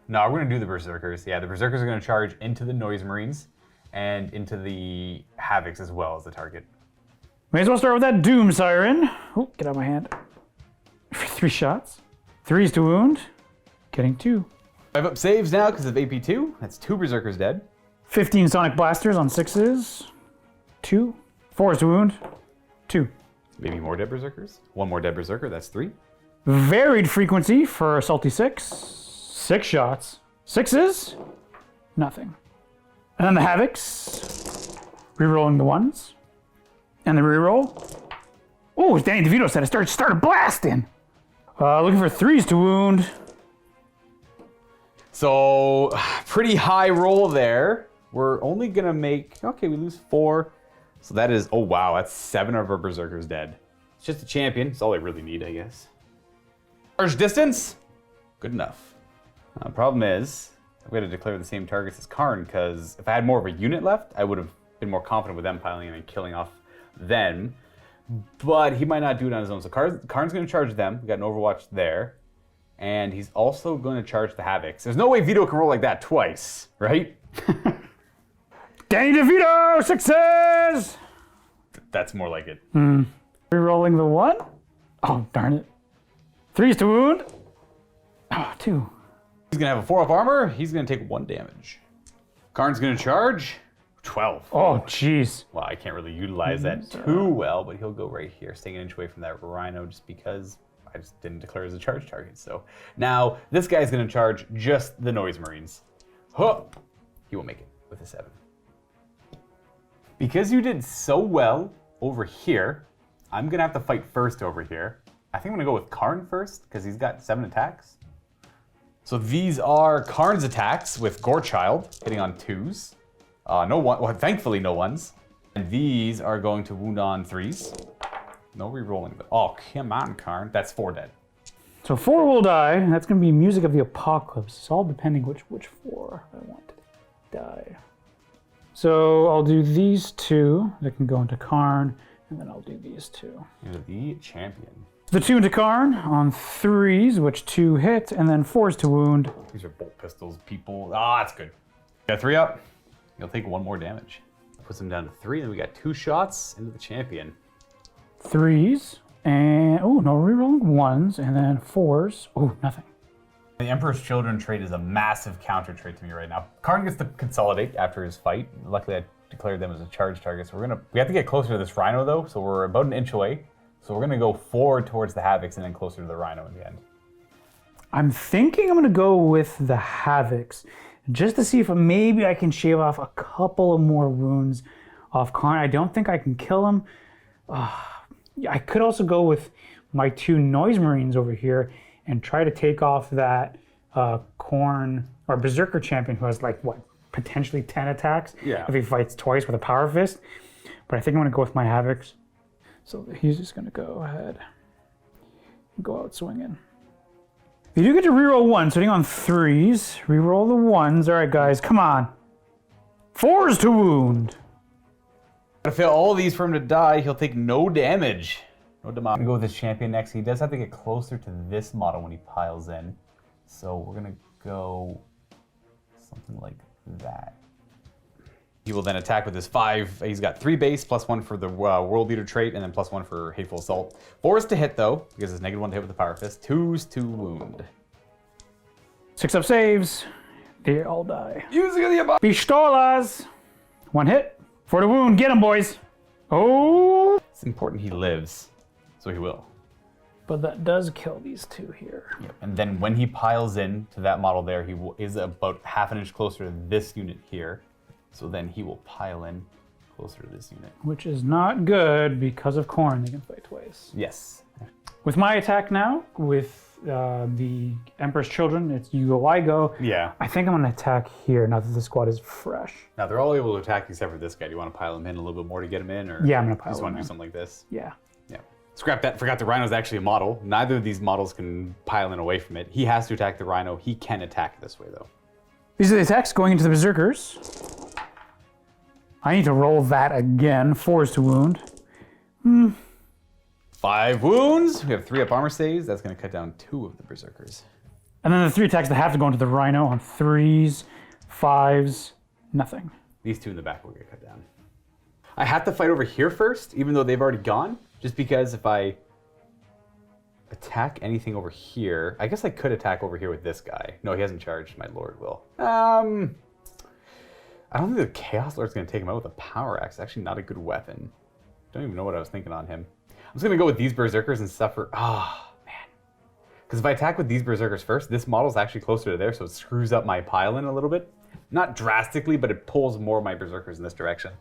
No, we're going to do the Berserkers. Yeah, the Berserkers are going to charge into the Noise Marines and into the Havocs as well as the target. May as well start with that Doom Siren. Oh, get out of my hand. For 3 shots. 3s to wound. Getting 2. 5 up saves now because of AP2. That's 2 Berserkers dead. 15 Sonic Blasters on 6s. 2. 4s to wound. 2. Maybe more dead Berserkers. 1 more dead Berserker, that's 3. Varied frequency for a Salty 6. 6 shots. 6s. Nothing. And then the Havocs. Rerolling the 1s. And the reroll. Oh, as Danny DeVito said, I started blasting. Looking for 3s to wound. So, pretty high roll there. We're only gonna make, okay, we lose 4. So that is, oh wow, that's 7 of our Berserkers dead. It's just a champion, it's all I really need, I guess. Charge distance, good enough. Problem is, I'm gonna declare the same targets as Khorne, because if I had more of a unit left, I would have been more confident with them piling in and killing off them. But he might not do it on his own. So Khorne's gonna charge them, we got an Overwatch there. And he's also going to charge the Havocs. There's no way Vito can roll like that twice, right? Danny DeVito, 6s! That's more like it. Rerolling the 1? Oh, darn it. 3s to wound. Oh, 2. He's going to have a 4 up armor. He's going to take 1 damage. Khorne's going to charge 12. Oh, jeez. Well, I can't really utilize that too well, but he'll go right here, staying an inch away from that Rhino just because I just didn't declare as a charge target. So now this guy's going to charge just the Noise Marines. Huh. He won't make it with a 7. Because you did so well over here, I'm going to have to fight first over here. I think I'm going to go with Khorne first because he's got 7 attacks. So these are Khorne's attacks with Gorechild hitting on 2s. No one, well, thankfully no 1s. And these are going to wound on 3s. No re-rolling. Oh, come on, Khorne. That's 4 dead. So 4 will die. That's going to be Music of the Apocalypse. It's all depending which 4 I want to die. So I'll do these 2 that can go into Khorne, and then I'll do these 2. You're the champion. The 2 into Khorne on 3s, which 2 hit, and then 4s to wound. These are bolt pistols, people. Ah, that's good. Got 3 up. You'll take 1 more damage. Puts him down to 3, and we got 2 shots into the champion. 3s, and oh, no, rerolling 1s, and then 4s. Oh, nothing. The Emperor's Children trait is a massive counter trait to me right now. Khorne gets to consolidate after his fight. Luckily, I declared them as a charge target, so we have to get closer to this Rhino though, so we're about an inch away. So we're gonna go forward towards the Havocs and then closer to the Rhino in the end. I'm thinking I'm gonna go with the Havocs, just to see if maybe I can shave off a couple of more wounds off Khorne. I don't think I can kill him. I could also go with my 2 Noise Marines over here and try to take off that Khorne or Berserker champion who has like what, potentially 10 attacks if he fights twice with a power fist. But I think I'm gonna go with my Havocs. So he's just gonna go ahead and go out swinging. You do get to reroll 1, so hitting on 3s. Reroll the 1s. All right, guys, come on. 4s to wound. Gotta fail all these for him to die. He'll take no damage. No damage. I'm gonna go with this champion next. He does have to get closer to this model when he piles in. So we're gonna go something like that. He will then attack with his 5. He's got 3 base, +1 for the World Leader trait, and then +1 for Hateful Assault. 4s to hit though, because it's -1 to hit with the Power Fist. 2s to wound. 6 up saves. They all die. Using the Pistolas. 1 hit. 4 to wound. Get him, boys. Oh. It's important he lives, so he will. But that does kill these 2 here. Yep. And then when he piles in to that model there, he is about half an inch closer to this unit here. So then he will pile in closer to this unit. Which is not good because of Khorne. They can fight twice. Yes. With my attack now, with the Emperor's Children, it's you go, I go. Yeah. I think I'm going to attack here now that the squad is fresh. Now they're all able to attack except for this guy. Do you want to pile him in a little bit more to get him in? Or yeah, I'm going to pile him in. just want to do something like this? Yeah. Yeah. Scrap that. Forgot the Rhino's actually a model. Neither of these models can pile in away from it. He has to attack the Rhino. He can attack this way though. These are the attacks going into the Berserkers. I need to roll that again. 4s to wound. 5 wounds. We have 3 up armor saves. That's going to cut down 2 of the Berserkers. And then the 3 attacks that have to go into the Rhino on 3s, 5s, nothing. These 2 in the back will get cut down. I have to fight over here first, even though they've already gone, just because if I attack anything over here, I guess I could attack over here with this guy. No, he hasn't charged. My lord will. I don't think the Chaos Lord's going to take him out with a power axe. It's actually not a good weapon. Don't even know what I was thinking on him. I'm just going to go with these Berserkers and suffer. Ah, man. Because if I attack with these Berserkers first, this model's actually closer to there, so it screws up my pile-in a little bit. Not drastically, but it pulls more of my Berserkers in this direction.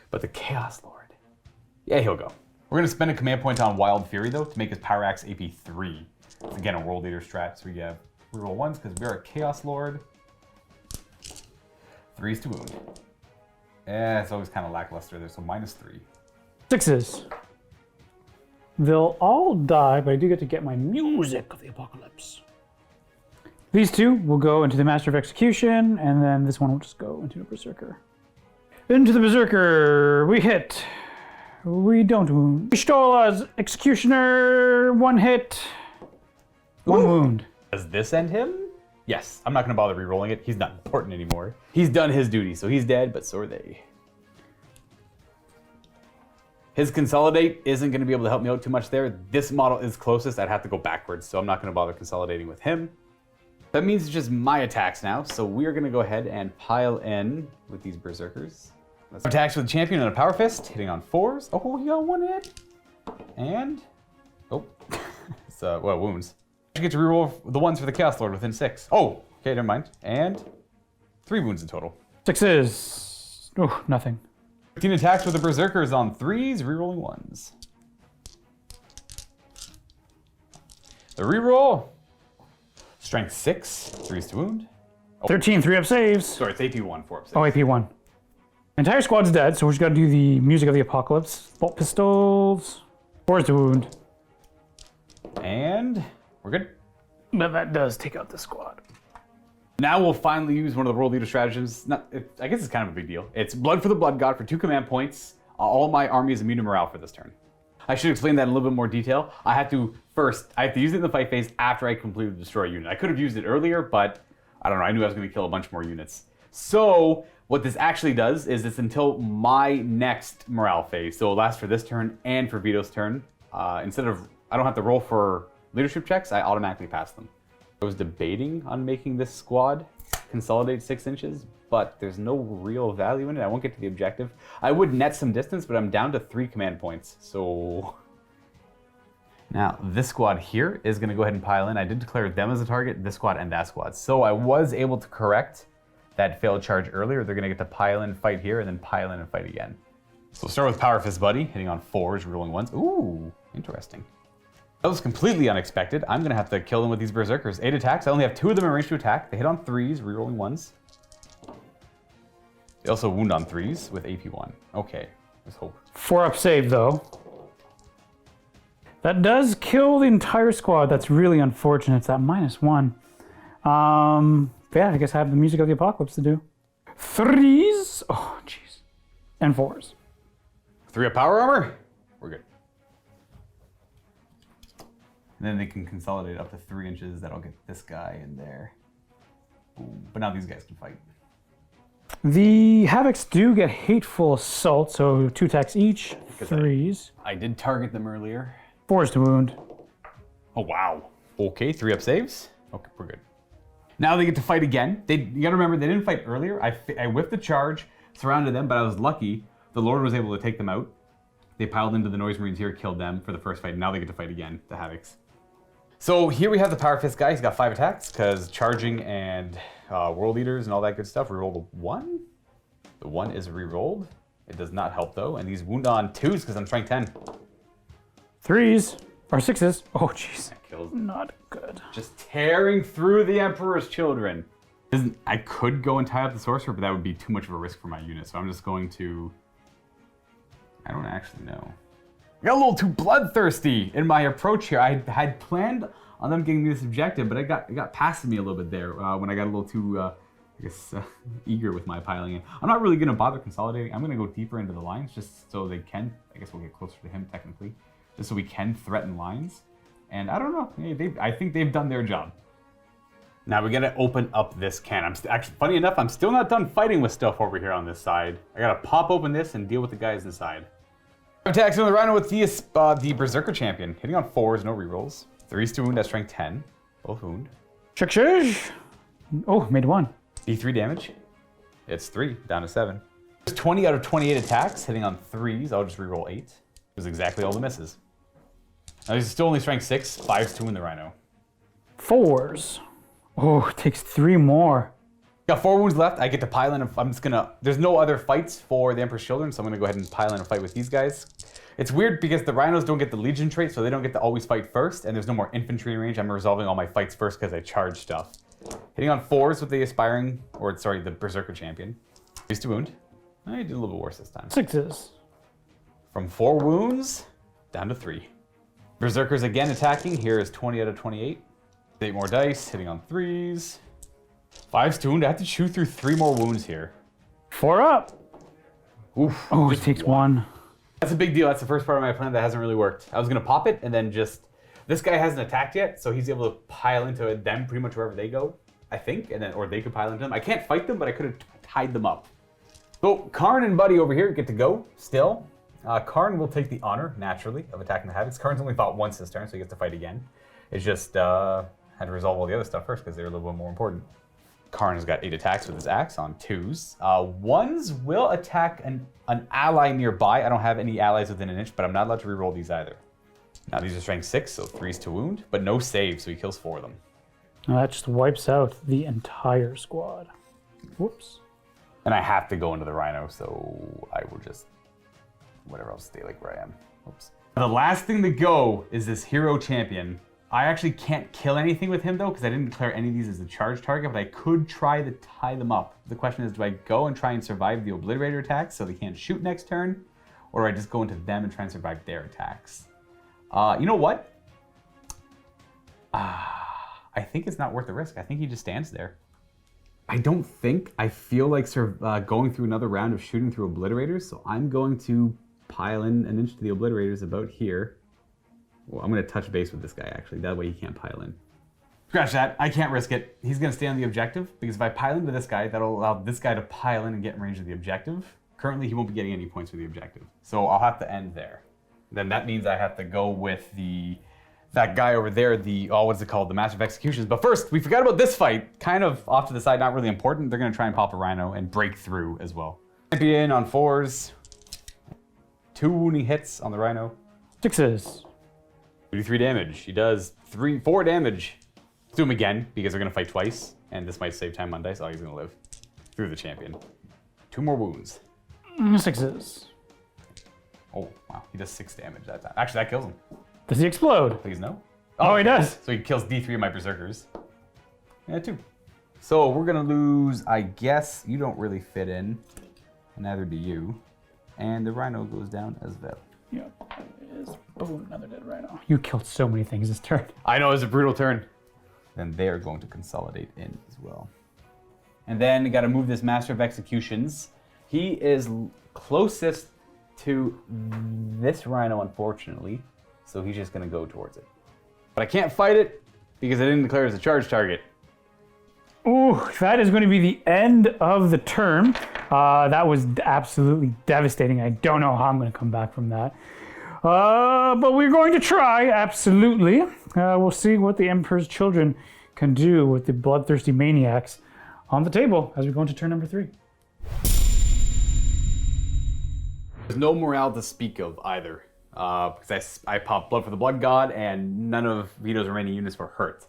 But the Chaos Lord, yeah, he'll go. We're going to spend a command point on Wild Fury, though, to make his power axe AP 3. It's, again, a World Leader strat, so we have reroll 1s because we're a Chaos Lord. 3s to wound. Yeah, it's always kind of lackluster there, so -3. 6s. They'll all die, but I do get to get my Music of the Apocalypse. These 2 will go into the Master of Execution, and then this one will just go into the Berserker. Into the Berserker, we hit. We don't wound. Pistolas, Executioner, 1 hit, 1 wound. Does this end him? Yes, I'm not going to bother re-rolling it. He's not important anymore. He's done his duty, so he's dead, but so are they. His Consolidate isn't going to be able to help me out too much there. This model is closest. I'd have to go backwards, so I'm not going to bother consolidating with him. That means it's just my attacks now, so we are going to go ahead and pile in with these Berserkers. Let's attacks with the Champion and a Power Fist, hitting on 4s. Oh, he got 1 hit. And, oh, it's, well, wounds. You get to reroll the 1s for the Chaos Lord within 6. Oh, okay, never mind. And 3 wounds in total. 6s. Oh, nothing. 15 attacks with the Berserkers on 3s, rerolling 1s. The reroll. Strength 6, 3s to wound. Oh. 13, 3 up saves. Sorry, it's AP1, 4 up saves. Oh, AP1. Entire squad's dead, so we just gotta do the Music of the Apocalypse. Bolt pistols. 4s to wound. And we're good. But that does take out the squad. Now we'll finally use one of the World Leader stratagems. I guess it's kind of a big deal. It's Blood for the Blood God for 2 command points. All my army is immune to morale for this turn. I should explain that in a little bit more detail. I have to use it in the fight phase after I complete the destroy unit. I could have used it earlier, but I don't know. I knew I was going to kill a bunch more units. So what this actually does is it's until my next morale phase. So it'll last for this turn and for Vito's turn. Instead of, I don't have to roll for leadership checks, I automatically pass them. I was debating on making this squad consolidate 6 inches, but there's no real value in it. I won't get to the objective. I would net some distance, but I'm down to 3 command points. So now this squad here is going to go ahead and pile in. I did declare them as a target, this squad and that squad. So I was able to correct that failed charge earlier. They're going to get to pile in, fight here, and then pile in and fight again. So we'll start with Power Fist Buddy, hitting on 4s, rolling 1s. Ooh, interesting. That was completely unexpected. I'm gonna have to kill them with these Berserkers. 8 attacks. I only have 2 of them in range to attack. They hit on 3s, rerolling 1s. They also wound on 3s with AP1. Okay, let's hope. 4-up save though. That does kill the entire squad. That's really unfortunate. It's that -1. Yeah, I guess I have the music of the apocalypse to do. 3s. Oh, jeez. And 4s. 3 of power armor. We're good. And then they can consolidate up to 3 inches. That'll get this guy in there. Boom. But now these guys can fight. The Havocs do get Hateful Assault, so 2 attacks each. 3s. I did target them earlier. 4s to wound. Oh, wow. Okay, 3-up saves. Okay, we're good. Now they get to fight again. You gotta remember, they didn't fight earlier. I whiffed the charge, surrounded them, but I was lucky. The Lord was able to take them out. They piled into the Noise Marines here, killed them for the first fight. Now they get to fight again, the Havocs. So here we have the Power Fist guy. He's got 5 attacks, because charging and World Eaters and all that good stuff. Reroll the 1. The 1 is rerolled. It does not help though. And these wound on 2s because I'm strength 10. 3s. Or 6s. Oh, jeez. That kills. Not good. Just tearing through the Emperor's children. I could go and tie up the Sorcerer, but that would be too much of a risk for my unit. So I'm just going to... I don't actually know. I got a little too bloodthirsty in my approach here. I had planned on them getting me this objective, but it got past me a little bit there when I got a little too, I guess, eager with my piling in. I'm not really going to bother consolidating. I'm going to go deeper into the lines just so they can. I guess we'll get closer to him technically, just so we can threaten lines. And I don't know. I think they've done their job. Now we gotta open up this can. Actually, funny enough, I'm still not done fighting with stuff over here on this side. I gotta pop open this and deal with the guys inside. Attacks on the Rhino with the Berserker champion. Hitting on 4s, no rerolls. 3s to wound at strength 10. Both wound. Shush. Oh, made 1. D3 damage. It's 3, down to 7. There's 20 out of 28 attacks, hitting on 3s. I'll just reroll 8. It was exactly all the misses. Now he's still only strength 6, 5s to wound the Rhino. 4s. Oh, it takes 3 more. Got 4 wounds left. I get to pile in. I'm just gonna. There's no other fights for the Emperor's Children, so I'm gonna go ahead and pile in a fight with these guys. It's weird because the Rhinos don't get the Legion trait, so they don't get to always fight first, and there's no more infantry in range. I'm resolving all my fights first because I charge stuff. Hitting on 4s with the Berserker champion. Used to wound. I did a little bit worse this time. 6s. From 4 wounds down to 3. Berserkers again attacking. Here is 20 out of 28. 8 more dice, hitting on 3s. 5s to wound. I have to chew through 3 more wounds here. 4 up. Oof. Oh, it takes 1. That's a big deal. That's the first part of my plan that hasn't really worked. I was gonna pop it and then just, this guy hasn't attacked yet, so he's able to pile into them pretty much wherever they go, I think, or they could pile into them. I can't fight them, but I could have tied them up. So Khorne and Buddy over here get to go still. Khorne will take the honor, naturally, of attacking the Havocs. Khorne's only fought once this turn, so he gets to fight again. It's just, had to resolve all the other stuff first because they're a little bit more important. Khorne has got 8 attacks with his axe on 2s. 1s will attack an ally nearby. I don't have any allies within an inch, but I'm not allowed to reroll these either. Now these are strength 6, so 3s to wound, but no save, so he kills 4 of them. Now that just wipes out the entire squad. Whoops. And I have to go into the Rhino, so I will just, whatever, I'll stay like where I am. Oops. The last thing to go is this hero champion. I actually can't kill anything with him though, because I didn't declare any of these as a charge target, but I could try to tie them up. The question is, do I go and try and survive the Obliterator attacks so they can't shoot next turn? Or do I just go into them and try and survive their attacks? You know what? I think it's not worth the risk. I think he just stands there. I feel like going through another round of shooting through Obliterators, so I'm going to pile in an inch to the Obliterators about here. Well, I'm going to touch base with this guy, actually. That way he can't pile in. Scratch that. I can't risk it. He's going to stay on the objective, because if I pile into this guy, that'll allow this guy to pile in and get in range of the objective. Currently, he won't be getting any points for the objective. So I'll have to end there. Then that means I have to go with that guy over there, what's it called? The Master of Executions. But first, we forgot about this fight. Kind of off to the side, not really important. They're going to try and pop a Rhino and break through as well. Champion on 4s. 2 wounding hits on the Rhino. 6s. 33 damage. He does 4 damage. Let's do him again, because they're going to fight twice, and this might save time on dice. Oh, he's going to live through the champion. 2 more wounds. 6s. Oh, wow. He does 6 damage that time. Actually, that kills him. Does he explode? Please no. Oh, he does. So he kills D3 of my Berserkers. Yeah, 2. So we're gonna lose, I guess, you don't really fit in. Neither do you. And the Rhino goes down as well. Yeah, it is. Boom, another dead Rhino. You killed so many things this turn. I know, it's a brutal turn. Then they're going to consolidate in as well. And then gotta move this Master of Executions. He is closest to this Rhino, unfortunately. So he's just gonna go towards it. But I can't fight it because I didn't declare it as a charge target. Ooh, that is going to be the end of the turn. That was absolutely devastating. I don't know how I'm going to come back from that. But we're going to try, absolutely. We'll see what the Emperor's Children can do with the bloodthirsty maniacs on the table as we go into turn number 3. There's no morale to speak of either. Because I popped Blood for the Blood God and none of Vito's remaining units were hurt.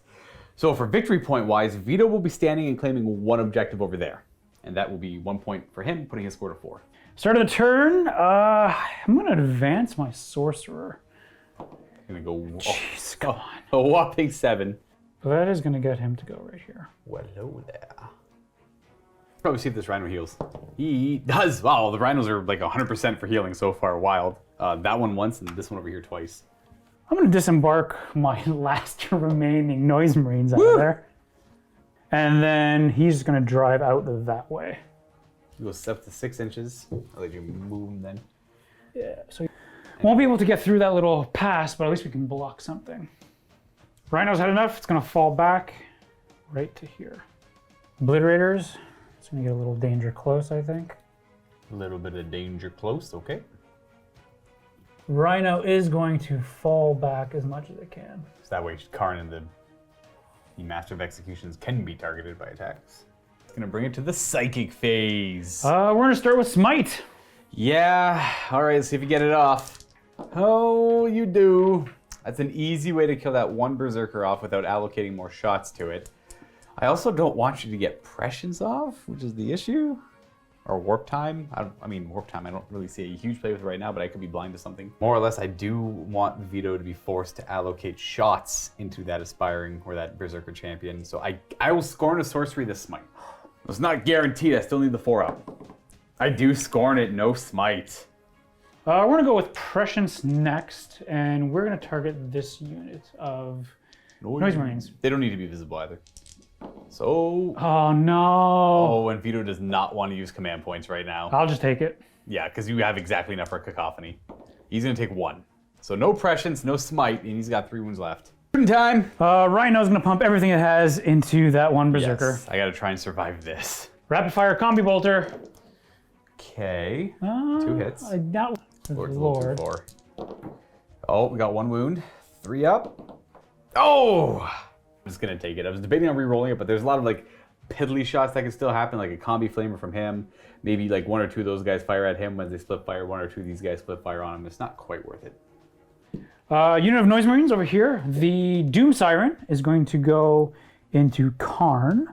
So for victory point wise, Vito will be standing and claiming 1 objective over there. And that will be 1 point for him, putting his score to 4. Start of the turn, I'm going to advance my Sorcerer. Gonna go, Jeez, come on. a whopping 7. But that is going to get him to go right here. Well, hello there. Probably see if this Rhino heals. He does. Wow, the Rhinos are like 100% for healing so far, wild. That one once and this one over here twice. I'm going to disembark my last remaining Noise Marines out of there. And then he's going to drive out that way. He goes up to 6 inches. I'll let you move him then. Yeah, so he won't be able to get through that little pass, but at least we can block something. Rhino's had enough. It's going to fall back right to here. Obliterators. It's going to get a little danger close, I think. A little bit of danger close, okay. Rhino is going to fall back as much as it can. So that way Khorne and the Master of Executions can be targeted by attacks. It's gonna bring it to the psychic phase. We're gonna start with Smite. Yeah, all right, let's see if you get it off. Oh, you do. That's an easy way to kill that 1 Berserker off without allocating more shots to it. I also don't want you to get Prescience off, which is the issue. Or Warp Time. I mean, Warp Time I don't really see a huge play with right now, but I could be blind to something. More or less, I do want Vito to be forced to allocate shots into that Aspiring or that Berserker champion. So I will scorn a sorcery this Smite. It's not guaranteed, I still need the 4-up. I do scorn it, no Smite. We're gonna go with Prescience next, and we're gonna target this unit of Noise Marines. They don't need to be visible either. So... Oh no! Oh, and Vito does not want to use command points right now. I'll just take it. Yeah, because you have exactly enough for a Cacophony. He's going to take 1. So no Prescience, no Smite, and he's got 3 wounds left. Time! Rhino's gonna pump everything it has into that 1 Berserker. Yes, I got to try and survive this. Rapid Fire Combi Bolter. Okay, 2 hits. Lord. 4. Oh, we got 1 wound. 3 up. Oh! I'm just gonna take it. I was debating on re-rolling it, but there's a lot of like piddly shots that can still happen, like a combi flamer from him. Maybe like 1 or 2 of those guys fire at him when they split fire. 1 or 2 of these guys split fire on him. It's not quite worth it. Unit of Noise Marines over here. The Doom Siren is going to go into Khorne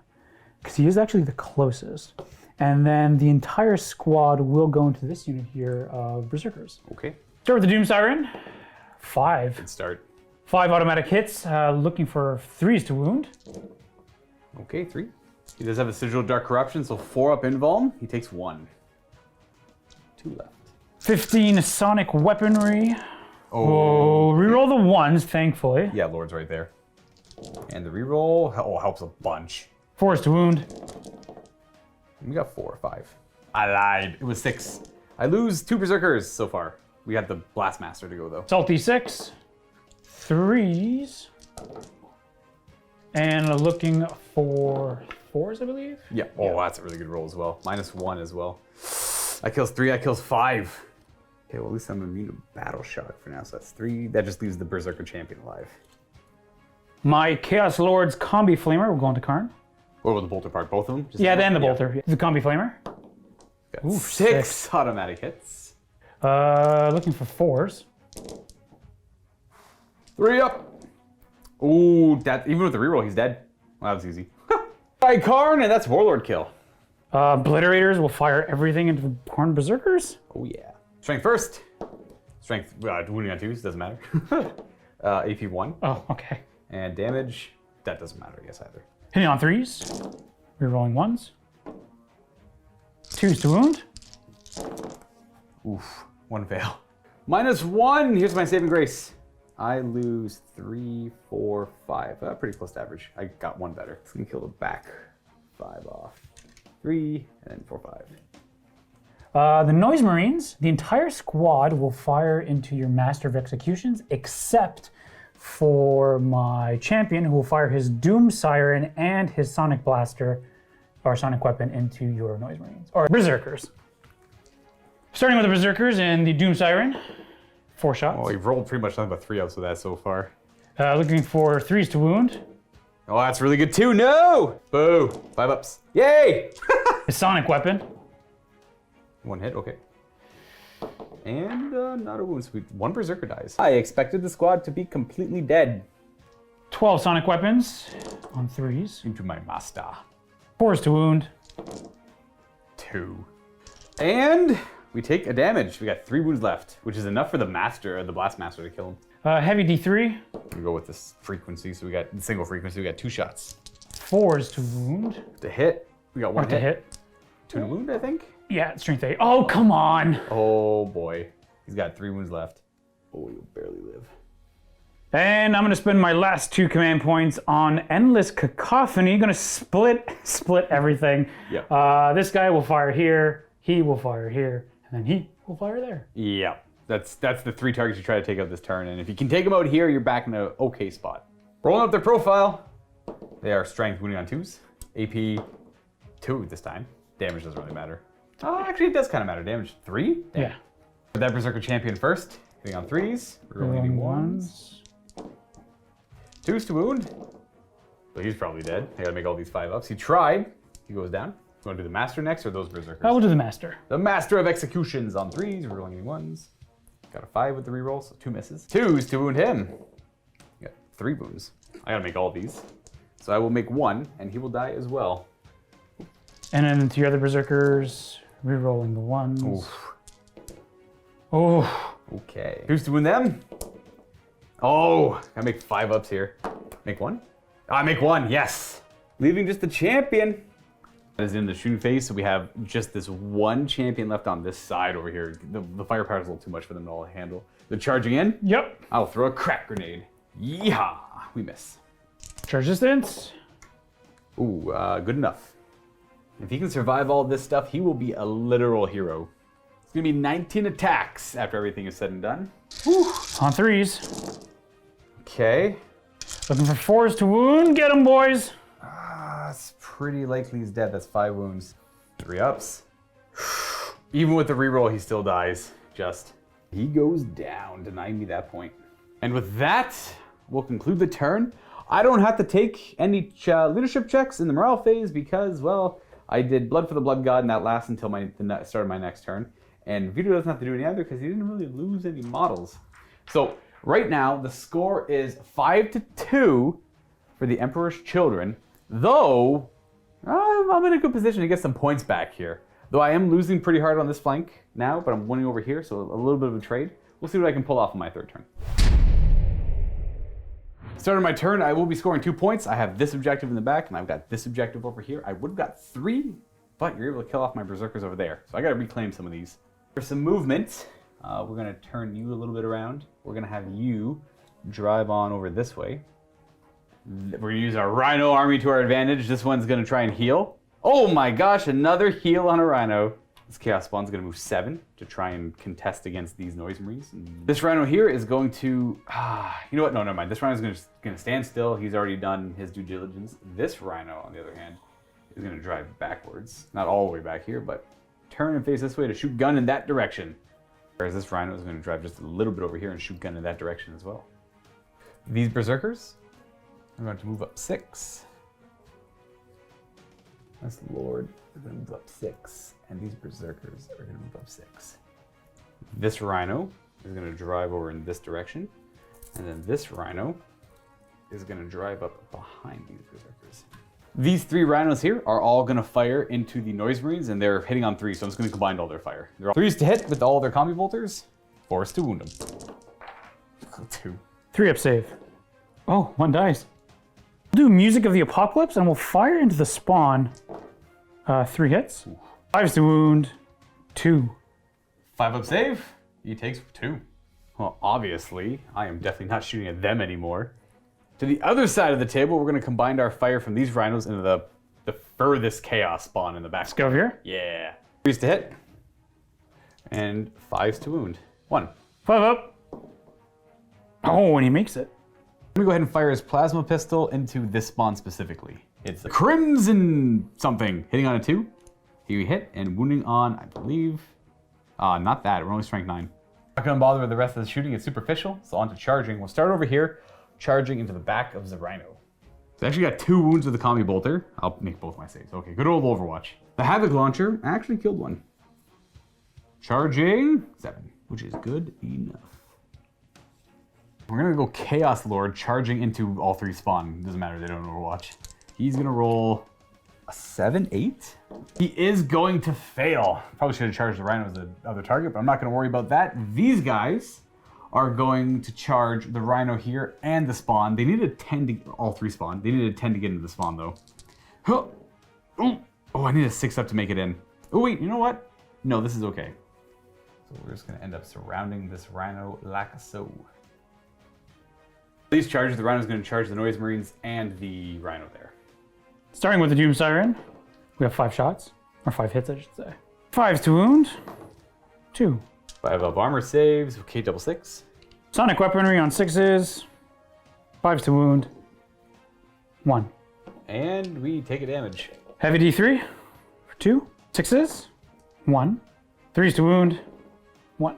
because he is actually the closest. And then the entire squad will go into this unit here of Berserkers. Okay. Start with the Doom Siren. 5. Good start. 5 automatic hits, looking for 3s to wound. Okay, 3. He does have a Sigil of Dark Corruption, so 4 up invuln. He takes 1. 2 left. 15 Sonic Weaponry. Oh, reroll the 1s, thankfully. Yeah, Lord's right there. And the reroll, helps a bunch. 4s to wound. We got 4 or 5. I lied. It was 6. I lose 2 Berserkers so far. We have the Blastmaster to go, though. Salty 6. 3s. And looking for 4s, I believe? Yeah. Oh, that's a really good roll as well. -1 as well. I kills 3, I kills 5. Okay, well, at least I'm immune to Battle Shock for now, so that's 3. That just leaves the Berserker champion alive. My Chaos Lord's Combi Flamer will go into Khorne. What about the Bolter part? Both of them? Just and the Bolter. The Combi Flamer. Got 6 automatic hits. Looking for 4s. 3 up. Ooh, that even with the reroll, he's dead. Well, that was easy. Alright, Khorne, and that's Warlord kill. Obliterators will fire everything into the Khorne Berserkers. Oh yeah. Strength first. Strength, wounding on 2s, doesn't matter. AP 1. Oh, okay. And damage, that doesn't matter, I guess, either. Hitting on 3s. Rerolling 1s. 2s to wound. Oof, 1 fail. -1, here's my saving grace. I lose 3, 4, 5. Pretty close to average. I got 1 better. It's gonna kill the back 5 off. 3, and then 4, 5. The Noise Marines, the entire squad will fire into your Master of Executions, except for my champion, who will fire his Doom Siren and his Sonic Blaster, or Sonic Weapon, into your Noise Marines, or Berserkers. Starting with the Berserkers and the Doom Siren, 4 shots. Oh, we've rolled pretty much nothing but 3 outs with that so far. Looking for 3s to wound. Oh, that's really good too. No! Boo! 5 ups. Yay! His Sonic Weapon. 1 hit, okay. And not a wound. Sweet. 1 Berserker dies. I expected the squad to be completely dead. 12 Sonic Weapons on 3s. Into my master. 4s to wound. 2. And we take a damage. We got 3 wounds left, which is enough for the master, the blast master, to kill him. Heavy D3. We go with this frequency, so we got single frequency. We got 2 shots. 4s to wound. To hit, we got 1 To hit. 2 to wound, I think. Yeah, strength 8. Oh, come on. Oh boy, he's got 3 wounds left. Oh, you'll barely live. And I'm gonna spend my last 2 command points on Endless Cacophony. Gonna split everything. Yeah. This guy will fire here, he will fire here, and then he will fire there. Yeah, that's the 3 targets you try to take out this turn, and if you can take them out here, you're back in an okay spot. Rolling up their profile, they are strength wounding on 2s, AP 2 this time. Damage doesn't really matter. Oh, actually, it does kind of matter. Damage 3? Damn. Yeah. Put that Berserker champion first, hitting on 3s, rolling 1s. 2s to wound. So he's probably dead. I gotta make all these 5 ups. He tried. He goes down. You wanna do the master next or those berserkers? I will do the master. The master of executions on 3s, rolling any 1s. Got a 5 with the reroll, so 2 misses. 2s to wound him. Got 3 wounds. I gotta make all these. So I will make 1, and he will die as well. And then to your other berserkers, rerolling the 1s. Oof. Oh. Okay. 2s to wound them. Oh, I make 5 ups here. Make 1? I make 1, yes. Leaving just the champion. That is in the shooting phase, so we have just this 1 champion left on this side over here. The firepower is a little too much for them to all handle. They're charging in. Yep. I'll throw a crack grenade. Yeehaw! We miss. Charge distance. Ooh, good enough. If he can survive all this stuff, he will be a literal hero. It's gonna be 19 attacks after everything is said and done. Whew. On 3s. Okay. Looking for 4s to wound. Get him, boys. It's pretty likely he's dead. That's 5 wounds. 3 ups. Even with the reroll, he still dies. He goes down, denying me that point. And with that, we'll conclude the turn. I don't have to take any leadership checks in the morale phase because, well, I did Blood for the Blood God, and that lasts until the start of my next turn. And Vito doesn't have to do any either because he didn't really lose any models. So right now, the score is 5-2 for the Emperor's Children. Though, I'm in a good position to get some points back here. Though I am losing pretty hard on this flank now, but I'm winning over here, so a little bit of a trade. We'll see what I can pull off on my 3rd turn. Starting my turn, I will be scoring 2 points. I have this objective in the back, and I've got this objective over here. I would have got 3, but you're able to kill off my berserkers over there. So I gotta reclaim some of these. For some movement, we're gonna turn you a little bit around. We're gonna have you drive on over this way. We're gonna use our Rhino army to our advantage. This one's gonna try and heal. Oh my gosh, another heal on a Rhino. This Chaos Spawn's gonna move 7 to try and contest against these Noise Marines. This Rhino here is going to, you know what, no, never mind. This Rhino's gonna stand still. He's already done his due diligence. This Rhino, on the other hand, is gonna drive backwards. Not all the way back here, but turn and face this way to shoot gun in that direction. Whereas this Rhino is gonna drive just a little bit over here and shoot gun in that direction as well. These Berserkers are going to move up 6. This Lord is going to move up 6. And these Berserkers are going to move up 6. This Rhino is going to drive over in this direction. And then this Rhino is going to drive up behind these Berserkers. These 3 Rhinos here are all going to fire into the Noise Marines, and they're hitting on 3, so I'm just going to combine all their fire. They're all 3s to hit with all their combi bolters, 4s to wound them. 2. 3-up save. Oh, 1 dice. We'll do Music of the Apocalypse and we'll fire into the spawn. 3 hits. 5s to wound. 2. 5-up save. He takes 2. Well, obviously, I am definitely not shooting at them anymore. To the other side of the table, we're going to combine our fire from these rhinos into the furthest chaos spawn in the back. Let's go over here. Yeah. 3s to hit. And 5s to wound. 1. 5 up. Oh, and he makes it. I'm gonna go ahead and fire his plasma pistol into this spawn specifically. It's a Crimson something. Hitting on a 2. He hit and wounding on, I believe, not that. We're only strength 9. Not gonna bother with the rest of the shooting. It's superficial. So on to charging. We'll start over here, charging into the back of the Rhino. So I actually got 2 wounds with the Combi Bolter. I'll make both my saves. Okay, good old Overwatch. The Havoc Launcher actually killed 1. Charging 7, which is good enough. We're gonna go Chaos Lord, charging into all 3 spawn. Doesn't matter, they don't Overwatch. He's gonna roll a 7, 8. He is going to fail. Probably should have charged the Rhino as the other target, but I'm not gonna worry about that. These guys are going to charge the Rhino here and the spawn. They needed a 10 to all 3 spawn. They needed a 10 to get into the spawn though. Oh, I need a 6-up to make it in. Oh wait, you know what? No, this is okay. So we're just gonna end up surrounding this Rhino like so. These charges, the Rhino's going to charge the Noise Marines and the Rhino there. Starting with the Doom Siren, we have 5 shots, or 5 hits, I should say. 5s to wound, 2. 5-up armor saves, okay, double 6. Sonic weaponry on 6s, 5s to wound, 1. And we take a damage. Heavy D3 for 2. 6s, 1. 3s to wound, 1.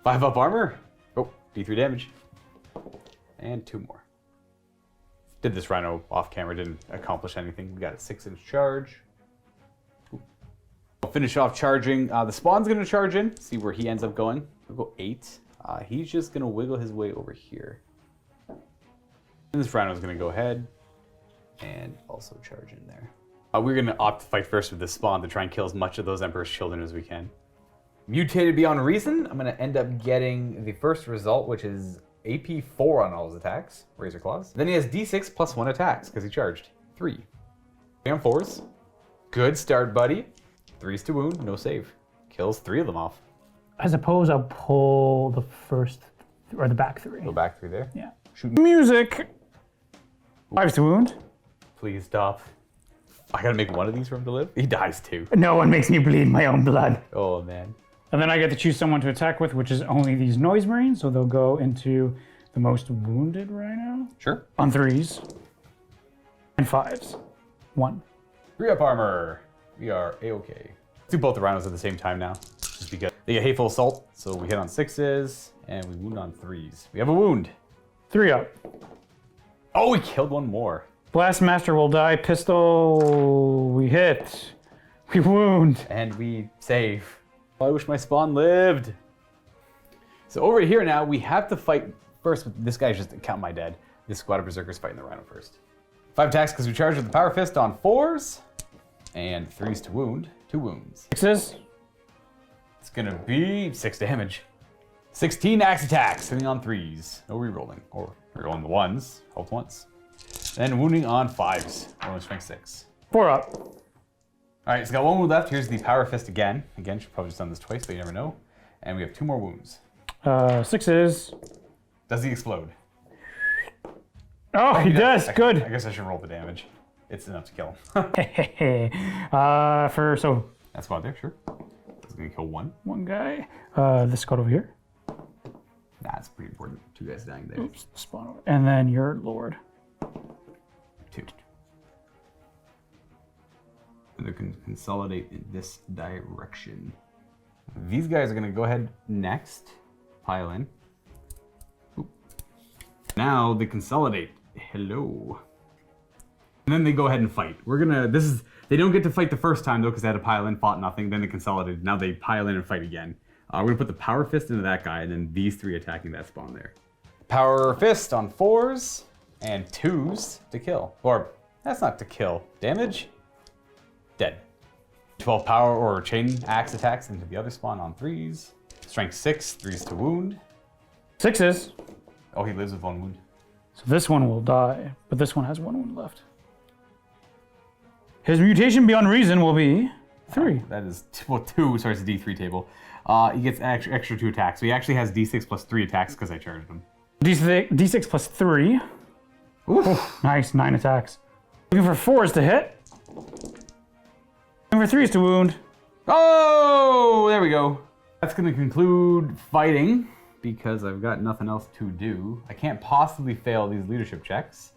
5-up armor, oh, D3 damage. And 2 more. Did this Rhino off camera, didn't accomplish anything. We got a 6-inch charge. Ooh. We'll finish off charging. The spawn's gonna charge in, see where he ends up going. We'll go 8. He's just gonna wiggle his way over here. And this Rhino's gonna go ahead and also charge in there. We're gonna opt to fight first with this spawn to try and kill as much of those Emperor's Children as we can. Mutated beyond reason, I'm gonna end up getting the first result, which is AP 4 on all his attacks, Razor Claws. Then he has D6 plus 1 attacks, because he charged. 3. 3 on 4s. Good start, buddy. 3s to wound, no save. Kills 3 of them off. I suppose I'll pull the first, or the back 3. Go back 3 there. Yeah. Shoot. Music! 5s to wound. Please stop. I gotta make one of these for him to live? He dies too. No one makes me bleed my own blood. Oh, man. And then I get to choose someone to attack with, which is only these Noise Marines, so they'll go into the most wounded Rhino. Sure. On 3s. And 5s. 1. 3-up armor. We are A-okay. Let's do both the Rhinos at the same time now, just because they get Hateful Assault, so we hit on 6s, and we wound on 3s. We have a wound. 3-up. Oh, we killed 1 more. Blastmaster will die. Pistol, we hit. We wound. And we save. I wish my spawn lived. So over here now, we have to fight first with this guy's just count my dead. This squad of Berserkers fighting the Rhino first. 5 attacks because we charged with the Power Fist on 4s. And 3s to wound, 2 wounds. 6s. It's gonna be 6 damage. 16 axe attacks, hitting on 3s. No rerolling, or rerolling the 1s, helped once. Then wounding on 5s, only strength 6. 4-up. All right, so got 1 wound left. Here's the Power Fist again. Again, should probably just done this twice, but you never know. And we have 2 more wounds. 6s. Does he explode? Oh, he does. Good. I guess I should roll the damage. It's enough to kill him. So That squad there, sure. That's gonna kill 1. one guy. This squad over here. That's pretty important. 2 guys dying there. Oops, spawn over. And then your Lord. 2. And they can consolidate in this direction. These guys are gonna go ahead next. Pile in. Oop. Now they consolidate. Hello. And then they go ahead and fight. They don't get to fight the first time though, because they had to pile in, fought nothing, then they consolidated. Now they pile in and fight again. We're gonna put the Power Fist into that guy, and then these 3 attacking that spawn there. Power Fist on 4s and 2s to kill. Or, that's not to kill. Damage? Dead. 12 power or chain axe attacks into the other spawn on 3s. Strength 6, 3s to wound. 6s. Oh, he lives with 1 wound. So this one will die, but this one has 1 wound left. His mutation beyond reason will be 3. That is, well, 2, sorry, it's a D3 table. He gets extra 2 attacks. So he actually has D6 plus 3 attacks because I charged him. D6 plus 3. Oof. Nice, 9 attacks. Looking for 4s to hit. Looking for 3s to wound. Oh, there we go. That's going to conclude fighting because I've got nothing else to do. I can't possibly fail these leadership checks.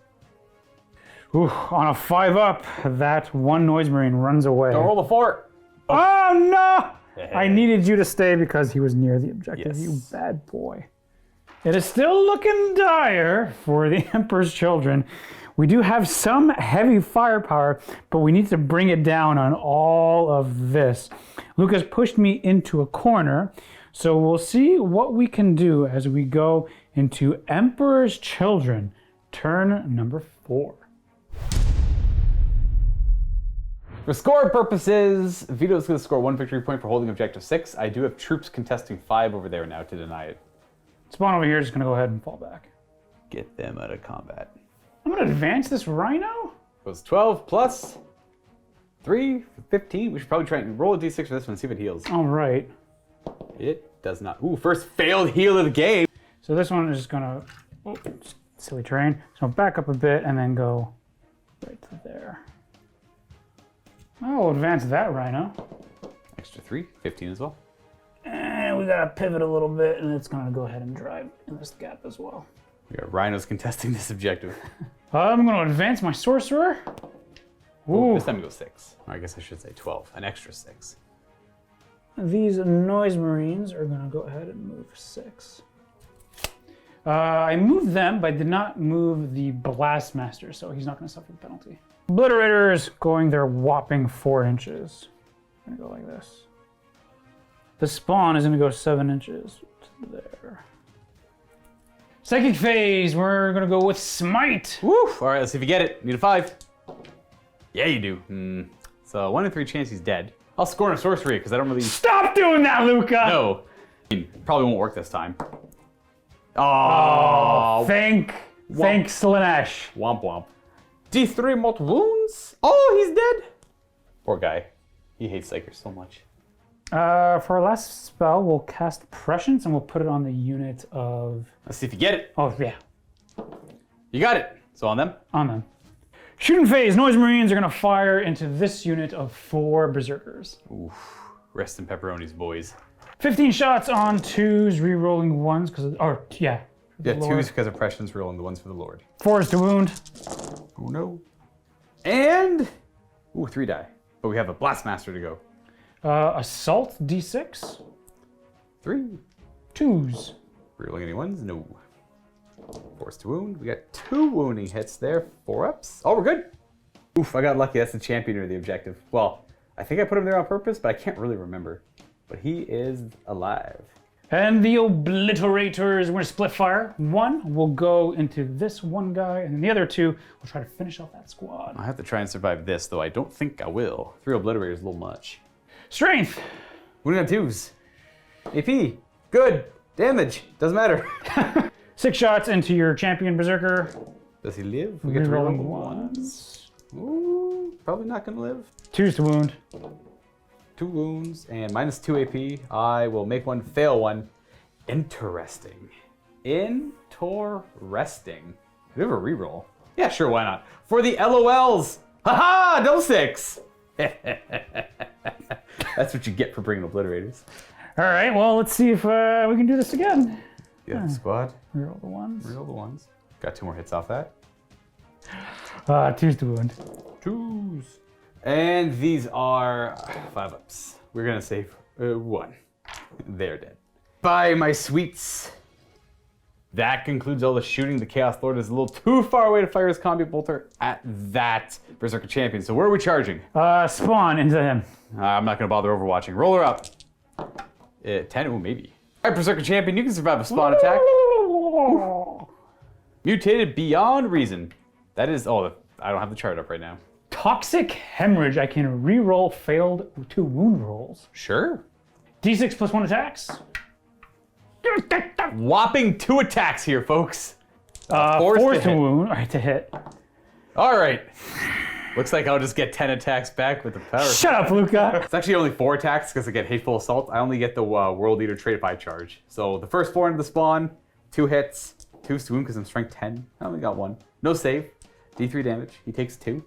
Ooh, on a 5-up, that 1 noise marine runs away. Don't roll the 4. Oh no! I needed you to stay because he was near the objective, Yes. you bad boy. It is still looking dire for the Emperor's Children. We do have some heavy firepower, but we need to bring it down on all of this. Lucas pushed me into a corner, so we'll see what we can do as we go into Emperor's Children, turn number 4. For score purposes, Vito's going to score 1 victory point for holding objective 6. I do have troops contesting 5 over there now to deny it. Spawn over here is going to go ahead and fall back. Get them out of combat. I'm going to advance this Rhino? Goes 12 plus 3, 15. We should probably try and roll a d6 for this one and see if it heals. All right. It does not. Ooh, first failed heal of the game. So this one is going to, oh, silly terrain. So back up a bit and then go right to there. I'll advance that Rhino. Extra 3, 15 as well. And we got to pivot a little bit and it's going to go ahead and drive in this gap as well. We got Rhinos contesting this objective. I'm going to advance my Sorcerer. Ooh. This time it goes 6. Or I guess I should say 12. An extra 6. These Noise Marines are going to go ahead and move 6. I moved them, but I did not move the Blastmaster, so he's not going to suffer the penalty. Obliterators going their whopping 4 inches. I'm going to go like this. The spawn is going to go 7 inches to there. Psychic phase, we're going to go with Smite. Woo! All right, let's see if you get it. Need a 5. Yeah, you do. So 1 in 3 chance he's dead. I'll score on a sorcery because I don't really. Stop doing that, Luca! No. Probably won't work this time. Oh. Thank Slanesh. Womp womp. D3 multiple wounds? Oh, he's dead. Poor guy. He hates Psykers so much. For our last spell, we'll cast Prescience and we'll put it on the unit of... Let's see if you get it. Oh, yeah. You got it. So on them? On them. Shooting phase, Noise Marines are going to fire into this unit of 4 Berserkers. Oof. Rest in pepperonis, boys. 15 shots on 2s, re-rolling 1s, because... Or, yeah. Yeah, 2s because of Prescience, rolling the 1s for the Lord. 4s to wound. Oh, no. And... Ooh, 3 die. But we have a Blastmaster to go. Assault, D6. 3. 2s. Rerolling any 1s? No. 4s to wound. We got 2 wounding hits there. 4 ups. Oh, we're good. Oof, I got lucky. That's the champion or the objective. Well, I think I put him there on purpose, but I can't really remember. But he is alive. And the Obliterators, we're going to split fire. 1 will go into this one guy, and then the other 2 will try to finish off that squad. I have to try and survive this, though I don't think I will. 3 Obliterators is a little much. Strength. Wounding on 2s. AP. Good. Damage. Doesn't matter. 6 shots into your champion Berserker. Does he live? We get to Rerolling reroll 1s. Ooh, probably not going to live. 2s to wound. 2 wounds and minus 2 AP. I will make 1, fail 1. Interesting. Interesting. Do we have a reroll? Yeah, sure, why not? For the LOLs. Haha, double 6. That's what you get for bringing Obliterators. All right, well, let's see if we can do this again. Yeah, squad. Reroll the 1s. Reroll the 1s. Got 2 more hits off that. 2s to wound. 2s. And these are 5 ups. We're gonna save 1. They're dead. Bye, my sweets. That concludes all the shooting. The Chaos Lord is a little too far away to fire his combi bolter at that Berserker champion. So where are we charging? Spawn into him. I'm not gonna bother overwatching. Roll her up. 10, ooh, maybe. All right, Berserker champion, you can survive a spawn attack. Mutated beyond reason. That is, I don't have the chart up right now. Toxic Hemorrhage. I can re-roll failed 2 wound rolls. Sure. D6 plus 1 attacks. whopping 2 attacks here, folks. Force to wound. All right, to hit. All right. Looks like I'll just get 10 attacks back with the power. Shut up, Luka. It's actually only 4 attacks because I get Hateful Assault. I only get the World Eater trait if I charge. So the first 4 into the spawn, 2 hits, 2 to wound because I'm strength 10. I only got 1. No save. D3 damage. He takes 2.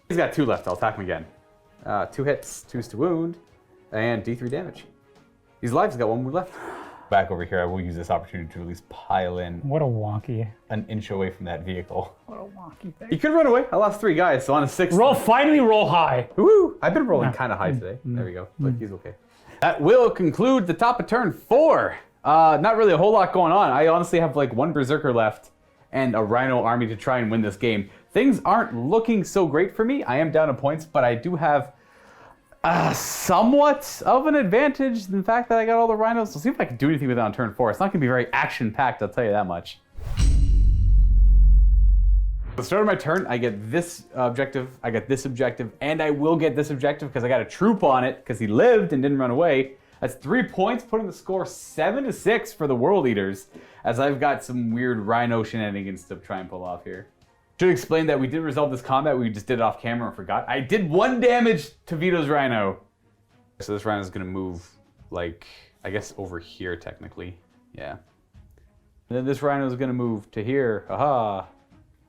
He's got 2 left. I'll attack him again. 2 hits, 2 to wound, and D3 damage. He's alive. He's got 1 wound left. Back over here, I will use this opportunity to at least pile in What a wonky. an inch away from that vehicle. What a wonky thing. He could run away. I lost 3 guys, so on a 6th. Finally roll high. Woo! I've been rolling kind of high today. There we go. But he's okay. That will conclude the top of turn 4. Not really a whole lot going on. I honestly have like 1 Berserker left and a Rhino army to try and win this game. Things aren't looking so great for me. I am down in points, but I do have somewhat of an advantage in the fact that I got all the Rhinos. We'll see if I can do anything with it on turn 4. It's not going to be very action-packed, I'll tell you that much. At the start of my turn, I get this objective, I get this objective, and I will get this objective because I got a troop on it because he lived and didn't run away. That's 3 points, putting the score 7-6 for the World Eaters, as I've got some weird Rhino shenanigans to try and pull off here. Should explain that we did resolve this combat, we just did it off camera and forgot. I did 1 damage to Vito's Rhino. So this Rhino is gonna move, like, I guess over here technically, yeah. And then this Rhino is gonna move to here, haha.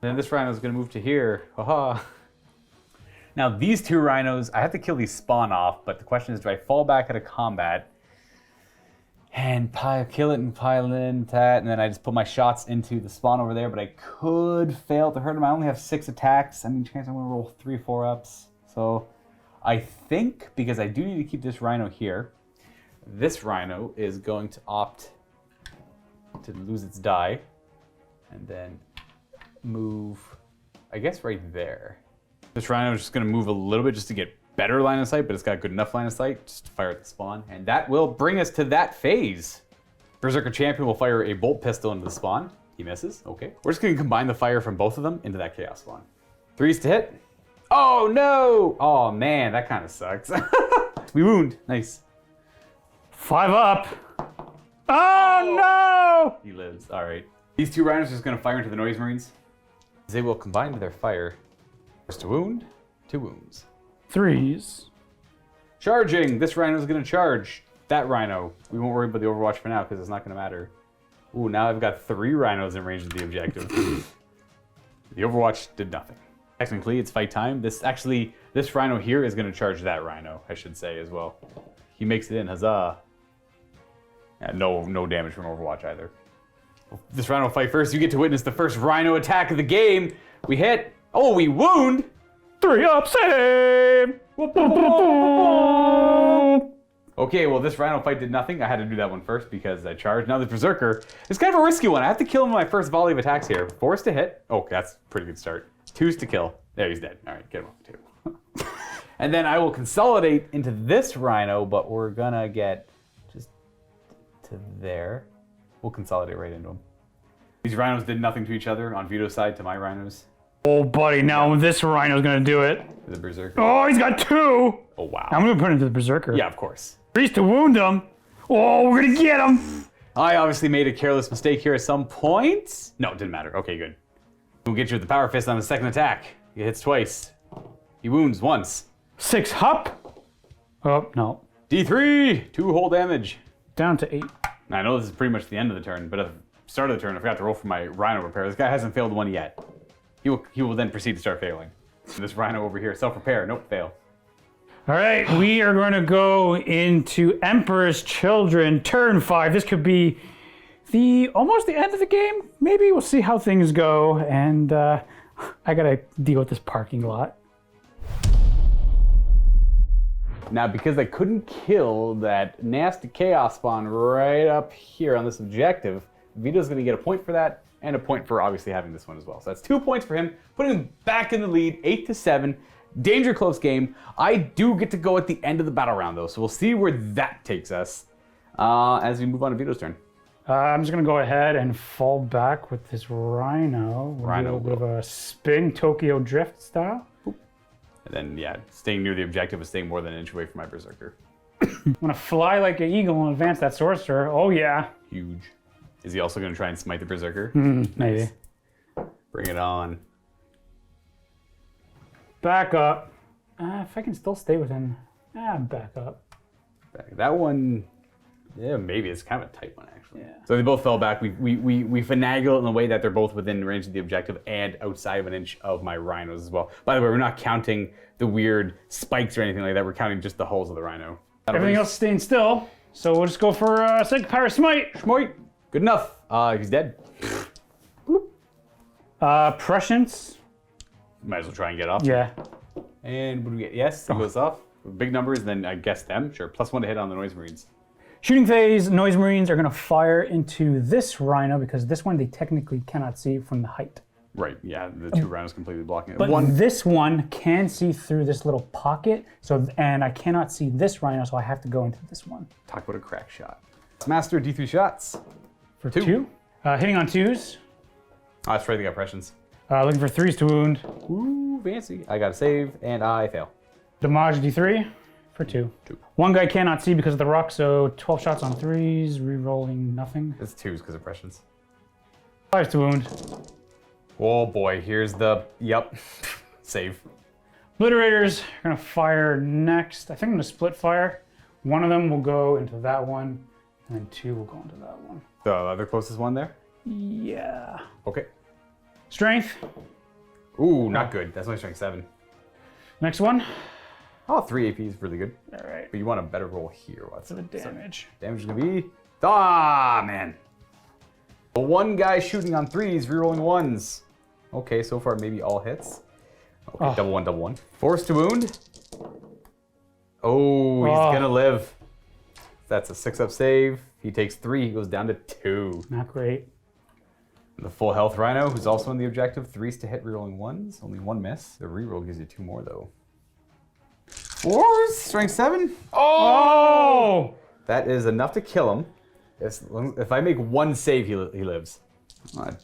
And then this Rhino is gonna move to here, haha. Now these 2 Rhinos, I have to kill these spawn off, but the question is, do I fall back at a combat and kill it and pile in that, and then I just put my shots into the spawn over there, but I could fail to hurt him. I only have 6 attacks. I mean, chance I'm gonna roll 3 4-ups. So I think, because I do need to keep this Rhino here, this Rhino is going to opt to lose its die, and then move, I guess, right there. This Rhino is just gonna move a little bit just to get better line of sight, but it's got good enough line of sight just to fire at the spawn. And that will bring us to that phase. Berserker Champion will fire a bolt pistol into the spawn. He misses, okay. We're just gonna combine the fire from both of them into that chaos spawn. 3s to hit. Oh no! Oh man, that kind of sucks. We wound, nice. 5 up. Oh no! He lives, all right. These 2 Rhinos are just gonna fire into the Noise Marines. They will combine their fire. First to wound, 2 wounds. 3s. Charging! This Rhino is going to charge that Rhino. We won't worry about the Overwatch for now because it's not going to matter. Ooh, now I've got 3 Rhinos in range of the objective. The Overwatch did nothing. Technically, it's fight time. This Rhino here is going to charge that Rhino, I should say, as well. He makes it in, huzzah. Yeah, no damage from Overwatch either. This Rhino will fight first. You get to witness the first Rhino attack of the game. We hit. Oh, we wound. 3 up, save! Okay, well, this Rhino fight did nothing. I had to do that one first because I charged. Now the Berserker is kind of a risky one. I have to kill him in my first volley of attacks here. 4s to hit. Oh, that's a pretty good start. 2s to kill. There, he's dead. All right, get him off 2. And then I will consolidate into this Rhino, but we're gonna get just to there. We'll consolidate right into him. These Rhinos did nothing to each other on Vito's side to my Rhinos. Oh, buddy, now this Rhino's gonna do it. The Berserker. Oh, he's got 2. Oh, wow. I'm gonna put it into the Berserker. Yeah, of course. 3s to wound him. Oh, we're gonna get him. I obviously made a careless mistake here at some point. No, it didn't matter. Okay, good. We'll get you with the Power Fist on the second attack. He hits twice. He wounds once. 6 hup. Oh, no. D3, 2 whole damage. Down to 8. Now, I know this is pretty much the end of the turn, but at the start of the turn, I forgot to roll for my Rhino repair. This guy hasn't failed one yet. He will then proceed to start failing. This Rhino over here, self-repair, nope, fail. All right, we are going to go into Emperor's Children, turn 5. This could be almost the end of the game. Maybe we'll see how things go, and I gotta deal with this parking lot. Now, because I couldn't kill that nasty chaos spawn right up here on this objective, Vito's gonna get a point for that, and a point for obviously having this one as well. So that's 2 points for him, putting him back in the lead, 8-7. Danger close game. I do get to go at the end of the battle round though, so we'll see where that takes us as we move on to Vito's turn. I'm just gonna go ahead and fall back with this Rhino. We'll do a little bit of a spin, Tokyo Drift style. And then, yeah, staying near the objective is staying more than an inch away from my Berserker. I'm gonna fly like an eagle and advance that Sorcerer. Oh yeah. Huge. Is he also going to try and smite the Berserker? Maybe. Bring it on. Back up. If I can still stay within. Back up. That one, yeah, maybe. It's kind of a tight one, actually. Yeah. So they both fell back. We finagle it in a way that they're both within range of the objective and outside of an inch of my Rhinos as well. By the way, we're not counting the weird spikes or anything like that. We're counting just the hulls of the Rhino. Everything else is staying still. So we'll just go for Psychic Power Smite. Smite. Good enough. He's dead. Prescience. Might as well try and get off. Yeah. And what do we get? Yes, it goes off. Big numbers, then I guess them. Sure, +1 to hit on the Noise Marines. Shooting phase, Noise Marines are going to fire into this Rhino because this one they technically cannot see from the height. Right, yeah, the two Rhinos completely blocking it. But this one can see through this little pocket, and I cannot see this Rhino, so I have to go into this one. Talk about a crack shot. Master, D3 shots. For two. Hitting on 2s. Oh, that's right, they got pressions. Looking for 3s to wound. Ooh, fancy. I got a save, and I fail. Damage D3 for 2. One guy cannot see because of the rock, so 12 shots on 3s, re-rolling nothing. It's 2s because of pressions. 5s to wound. Oh boy, here's the, yep, save. Obliterators are going to fire next. I think I'm going to split fire. One of them will go into that one, and then 2 will go into that one. The other closest one there? Yeah. Okay. Strength. Ooh, not good. That's only strength 7. Next one. Oh, 3 AP is really good. All right. But you want a better roll here. What's The damage. Damage is gonna be, man. One guy shooting on 3s, rerolling 1s. Okay, so far maybe all hits. Okay, double one. Force to wound. Oh, he's gonna live. That's a 6-up save. He takes 3, he goes down to 2. Not great. The full health Rhino, who's also in the objective, 3s to hit, rerolling 1s. Only 1 miss. The reroll gives you 2 more though. 4s, strength 7. Oh! That is enough to kill him. If I make 1 save, he lives.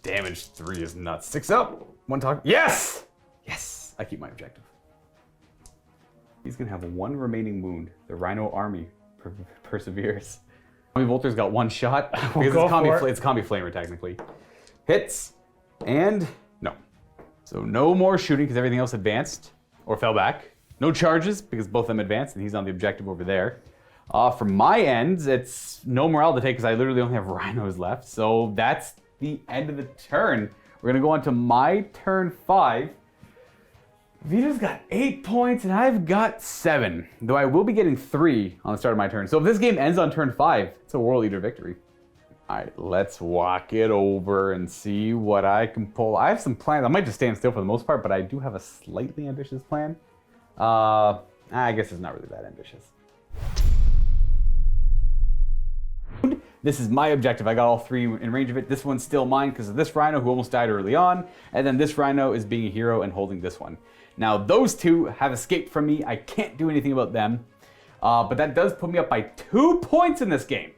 Damage 3 is nuts. 6 up. 1 talk. Yes! Yes! I keep my objective. He's gonna have 1 remaining wound. The Rhino army perseveres. Combi Volter's got 1 shot because it's combi flamer technically. Hits and no. So no more shooting because everything else advanced or fell back. No charges because both of them advanced and he's on the objective over there. From my end, it's no morale to take because I literally only have Rhinos left. So that's the end of the turn. We're gonna go on to my turn 5. Vito's got 8 points and I've got 7, though I will be getting 3 on the start of my turn. So if this game ends on turn 5, it's a World Eater victory. All right, let's walk it over and see what I can pull. I have some plans. I might just stand still for the most part, but I do have a slightly ambitious plan. I guess it's not really that ambitious. This is my objective. I got all 3 in range of it. This one's still mine because of this Rhino who almost died early on. And then this Rhino is being a hero and holding this one. Now those 2 have escaped from me. I can't do anything about them. But that does put me up by 2 points in this game.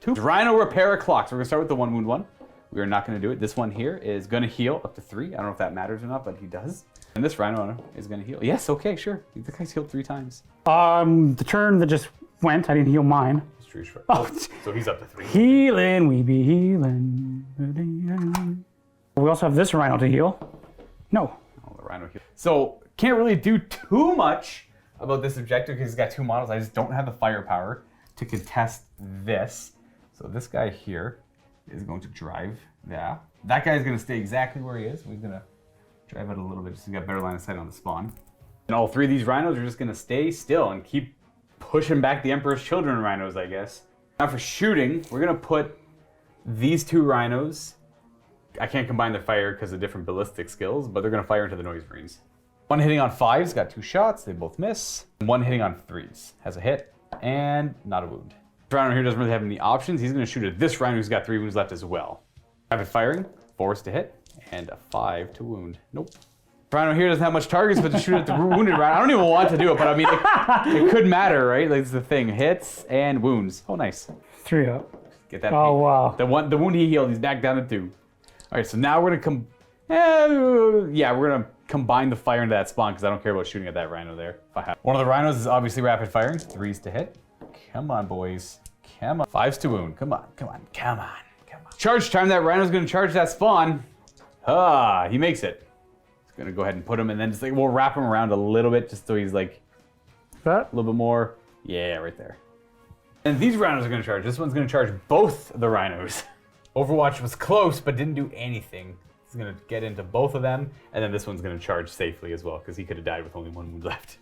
2. Rhino Repair a Clock. So we're gonna start with the 1 wound one. We are not gonna do it. This one here is gonna heal up to 3. I don't know if that matters or not, but he does. And this Rhino is gonna heal. Yes, okay, sure. The guy's healed 3 times. The turn that just went, I didn't heal mine. True. Oh, so he's up to 3. Healing, we be healing. We also have this Rhino to heal. No. Oh, the Rhino heal. So can't really do too much about this objective because he's got 2 models. I just don't have the firepower to contest this. So this guy here is going to drive. Yeah. That guy's going to stay exactly where he is. We're going to drive out a little bit just to get better line of sight on the spawn. And all 3 of these Rhinos are just going to stay still and keep pushing back the Emperor's Children Rhinos, I guess. Now for shooting, we're gonna put these 2 Rhinos. I can't combine their fire because of different ballistic skills, but they're gonna fire into the Noise Marines. 1 hitting on 5s, got 2 shots, they both miss. 1 hitting on 3s, has a hit, and not a wound. This Rhino here doesn't really have any options. He's gonna shoot at this Rhino who's got 3 wounds left as well. Rapid firing, 4s to hit, and a 5 to wound. Nope. Rhino here doesn't have much targets, but to shoot at the wounded Rhino, I don't even want to do it, but I mean, it could matter, right? Like, it's the thing. Hits and wounds. Oh, nice. 3 up. Get that. Oh, wow. The wound he healed, he's back down to 2. All right, so now we're gonna combine the fire into that spawn because I don't care about shooting at that Rhino there. If I have one of the Rhinos is obviously rapid firing. 3s to hit. Come on, boys. Come on. 5s to wound. Come on. Charge time. That rhino's going to charge that spawn. He makes it. He's going to go ahead and put him, and then just like we'll wrap him around a little bit just so he's like a little bit more. Yeah, right there. And these rhinos are going to charge. This one's going to charge both the rhinos. Overwatch was close, but didn't do anything. He's going to get into both of them, and then this one's going to charge safely as well, because he could have died with only one wound left.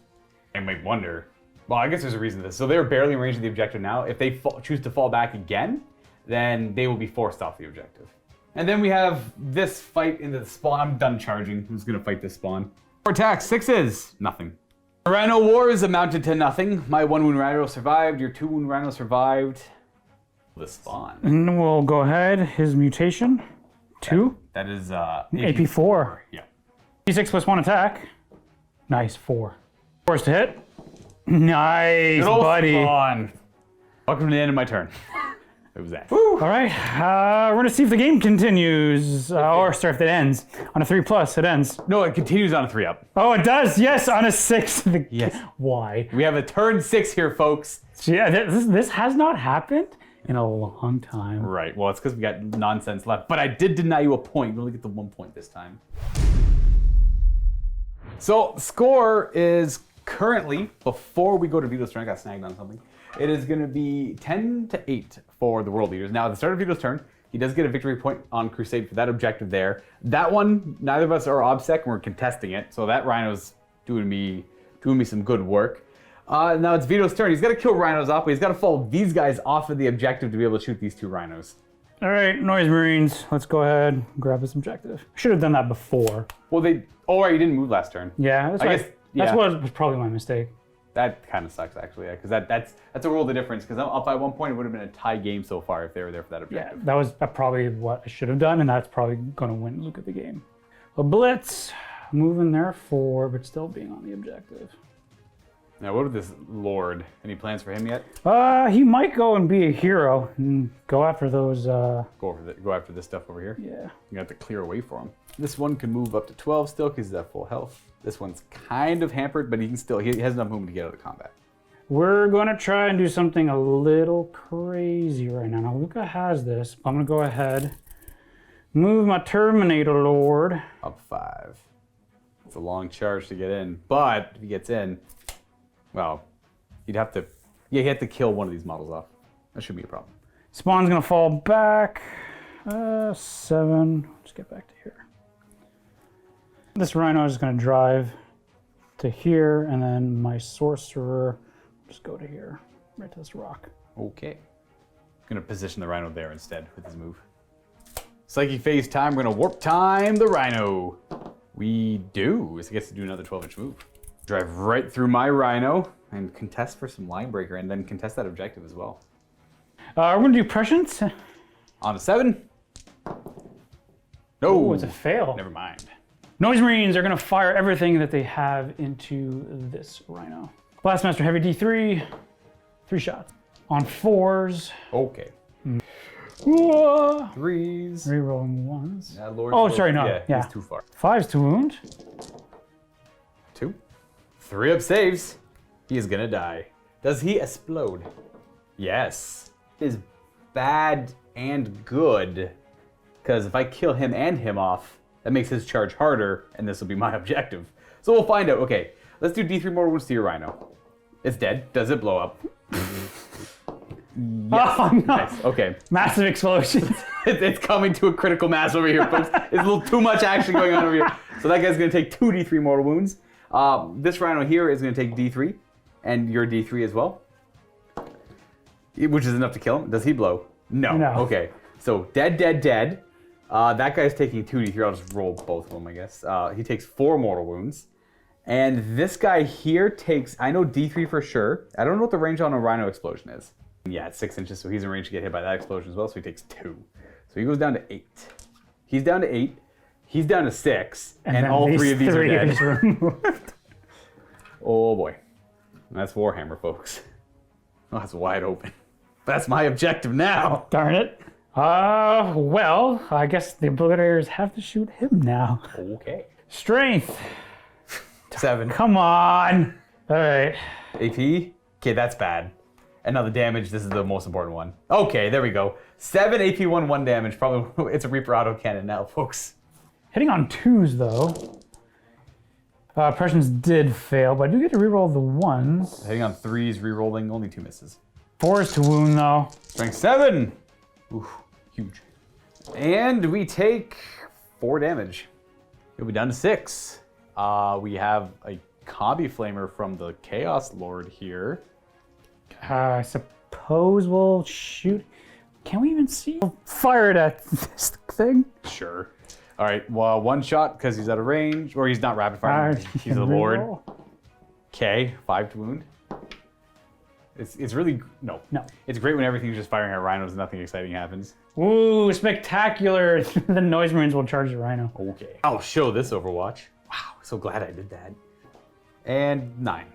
I might wonder. Well, I guess there's a reason for this. So they're barely in range of the objective now. If they choose to fall back again, then they will be forced off the objective. And then we have this fight into the spawn. I'm done charging. Who's going to fight this spawn? 4 attacks, 6s, nothing. Rhino Wars amounted to nothing. My 1 wound rhino survived. Your 2 wound rhino survived. The spawn. And we'll go ahead. His mutation. 2. That is AP4. Yeah. D6 plus 1 attack. Nice. 4. Force to hit. Nice, buddy. Spawn. Welcome to the end of my turn. It was that. All right. We're going to see if the game continues. Or sorry, if it ends. On a 3+, it ends. No, it continues on a 3-up. Oh, it does. Yes, on a 6. Yes. Why? We have a turn 6 here, folks. Yeah, this has not happened in a long time. Right. Well, it's because we got nonsense left. But I did deny you a point. You only get the 1 point this time. So, score is currently, before we go to Vito's turn, I got snagged on something. It is going to be 10-8 for the world leaders. Now, at the start of Vito's turn, he does get a victory point on Crusade for that objective there. That one, neither of us are OBSEC, and we're contesting it. So that Rhino's doing me some good work. Now it's Vito's turn. He's got to kill Rhinos off, but he's got to fall these guys off of the objective to be able to shoot these 2 Rhinos. All right, Noise Marines, let's go ahead and grab this objective. Should have done that before. Well, oh, right, you didn't move last turn. Yeah, that's right. That's what was probably my mistake. That kind of sucks, actually, because that's a world of difference. Because I'm up by 1 point, it would have been a tie game so far if they were there for that objective. Yeah, that was probably what I should have done, and that's probably going to win Luka the game. A Blitz, moving there 4, but still being on the objective. Now, what with this Lord? Any plans for him yet? He might go and be a hero and go after those. Go after this stuff over here. Yeah. You have to clear away for him. This one can move up to 12 still because he's at full health. This one's kind of hampered, but he can still. He has enough movement to get out of the combat. We're going to try and do something a little crazy right now. Now, Luka has this. I'm going to go ahead, move my Terminator Lord. Up 5. It's a long charge to get in, but if he gets in, well, he'd have to kill one of these models off. That shouldn't be a problem. Spawn's going to fall back. 7. Let's get back to here. This Rhino is going to drive to here, and then my Sorcerer just go to here, right to this rock. Okay. Gonna position the Rhino there instead with his move. Psychic Phase time, we're gonna Warp Time the Rhino. We do, so he gets to do another 12-inch move. Drive right through my Rhino and contest for some line breaker, and then contest that objective as well. We're gonna do Prescience. On a 7. No. Oh, it's a fail. Never mind. Noise Marines are gonna fire everything that they have into this Rhino. Blastmaster Heavy D3, 3 shots. On 4s. Okay. Whoa. 3s. Rerolling 1s. Yeah, Lord, oh, sorry, no. Yeah. He's too far. 5s to wound. 2. 3 up saves. He is gonna die. Does he explode? Yes. It is bad and good. Because if I kill him and him off, that makes his charge harder, and this will be my objective. So we'll find out. Okay, let's do D3 more wounds to your Rhino. It's dead. Does it blow up? Yes. Oh, no. Nice. Okay. Massive explosions. It's coming to a critical mass over here, folks. There's a little too much action going on over here. So that guy's going to take 2 D3 mortal wounds. This Rhino here is going to take D3, and your D3 as well, which is enough to kill him. Does he blow? No. Okay. So dead, dead, dead. That guy's taking 2 D3. I'll just roll both of them, I guess. He takes 4 mortal wounds. And this guy here takes, I know D3 for sure. I don't know what the range on a Rhino explosion is. Yeah, it's 6 inches, so he's in range to get hit by that explosion as well, so he takes 2. So he goes down to 8. He's down to 8. He's down to 6. And all 3 of these are dead. Oh boy. That's Warhammer, folks. Oh, that's wide open. That's my objective now. Darn it. Well, I guess the Obliterators have to shoot him now. Okay. Strength. 7. Come on. All right. AP. Okay, that's bad. And now the damage, this is the most important one. Okay, there we go. 7 AP 1 damage. Probably, it's a Reaper autocannon now, folks. Hitting on 2s, though. Impressions did fail, but I do get to reroll the 1s. Hitting on 3s, rerolling, only 2 misses. 4s to wound, though. Strength 7! Oof, huge. And we take 4 damage. He'll be down to 6. We have a Combi Flamer from the Chaos Lord here. I suppose we'll shoot. Can we even see? Fire it at this thing? Sure. All right, well, 1 shot because he's out of range, or he's not rapid fire. He's the Lord. Okay, 5 to wound. It's really, no. It's great when everything's just firing at rhinos and nothing exciting happens. Ooh, spectacular. The Noise Marines will charge the rhino. Okay. I'll show this Overwatch. Wow, so glad I did that. And 9.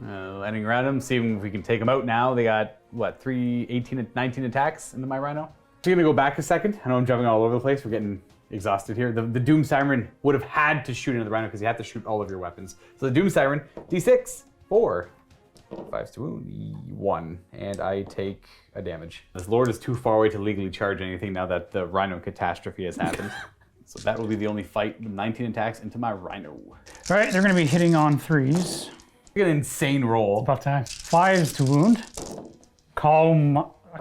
Landing around him, seeing if we can take them out now. They got, what, 19 attacks into my rhino. So I'm gonna go back a second. I know I'm jumping all over the place. We're getting exhausted here. The Doom Siren would have had to shoot into the rhino because you have to shoot all of your weapons. So the Doom Siren, D6, 4. 5 to wound, 1, and I take a damage. This Lord is too far away to legally charge anything now that the Rhino catastrophe has happened. So that will be the only fight with 19 attacks into my Rhino. All right, they're going to be hitting on 3s. Look at an insane roll. About time. 5s to wound. Calm.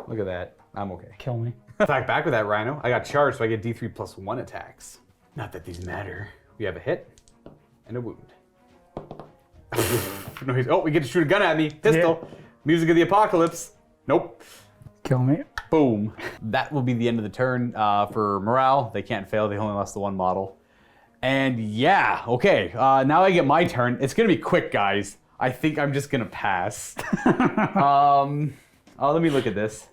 Look at that. I'm okay. Kill me. Attack back with that Rhino. I got charged, so I get D3 plus 1 attacks. Not that these matter. We have a hit and a wound. Oh, we get to shoot a gun at me. Pistol. Yeah. Music of the apocalypse. Nope. Kill me. Boom. That will be the end of the turn for morale. They can't fail. They only lost the 1 model. And yeah, okay. Now I get my turn. It's going to be quick, guys. I think I'm just going to pass. Let me look at this.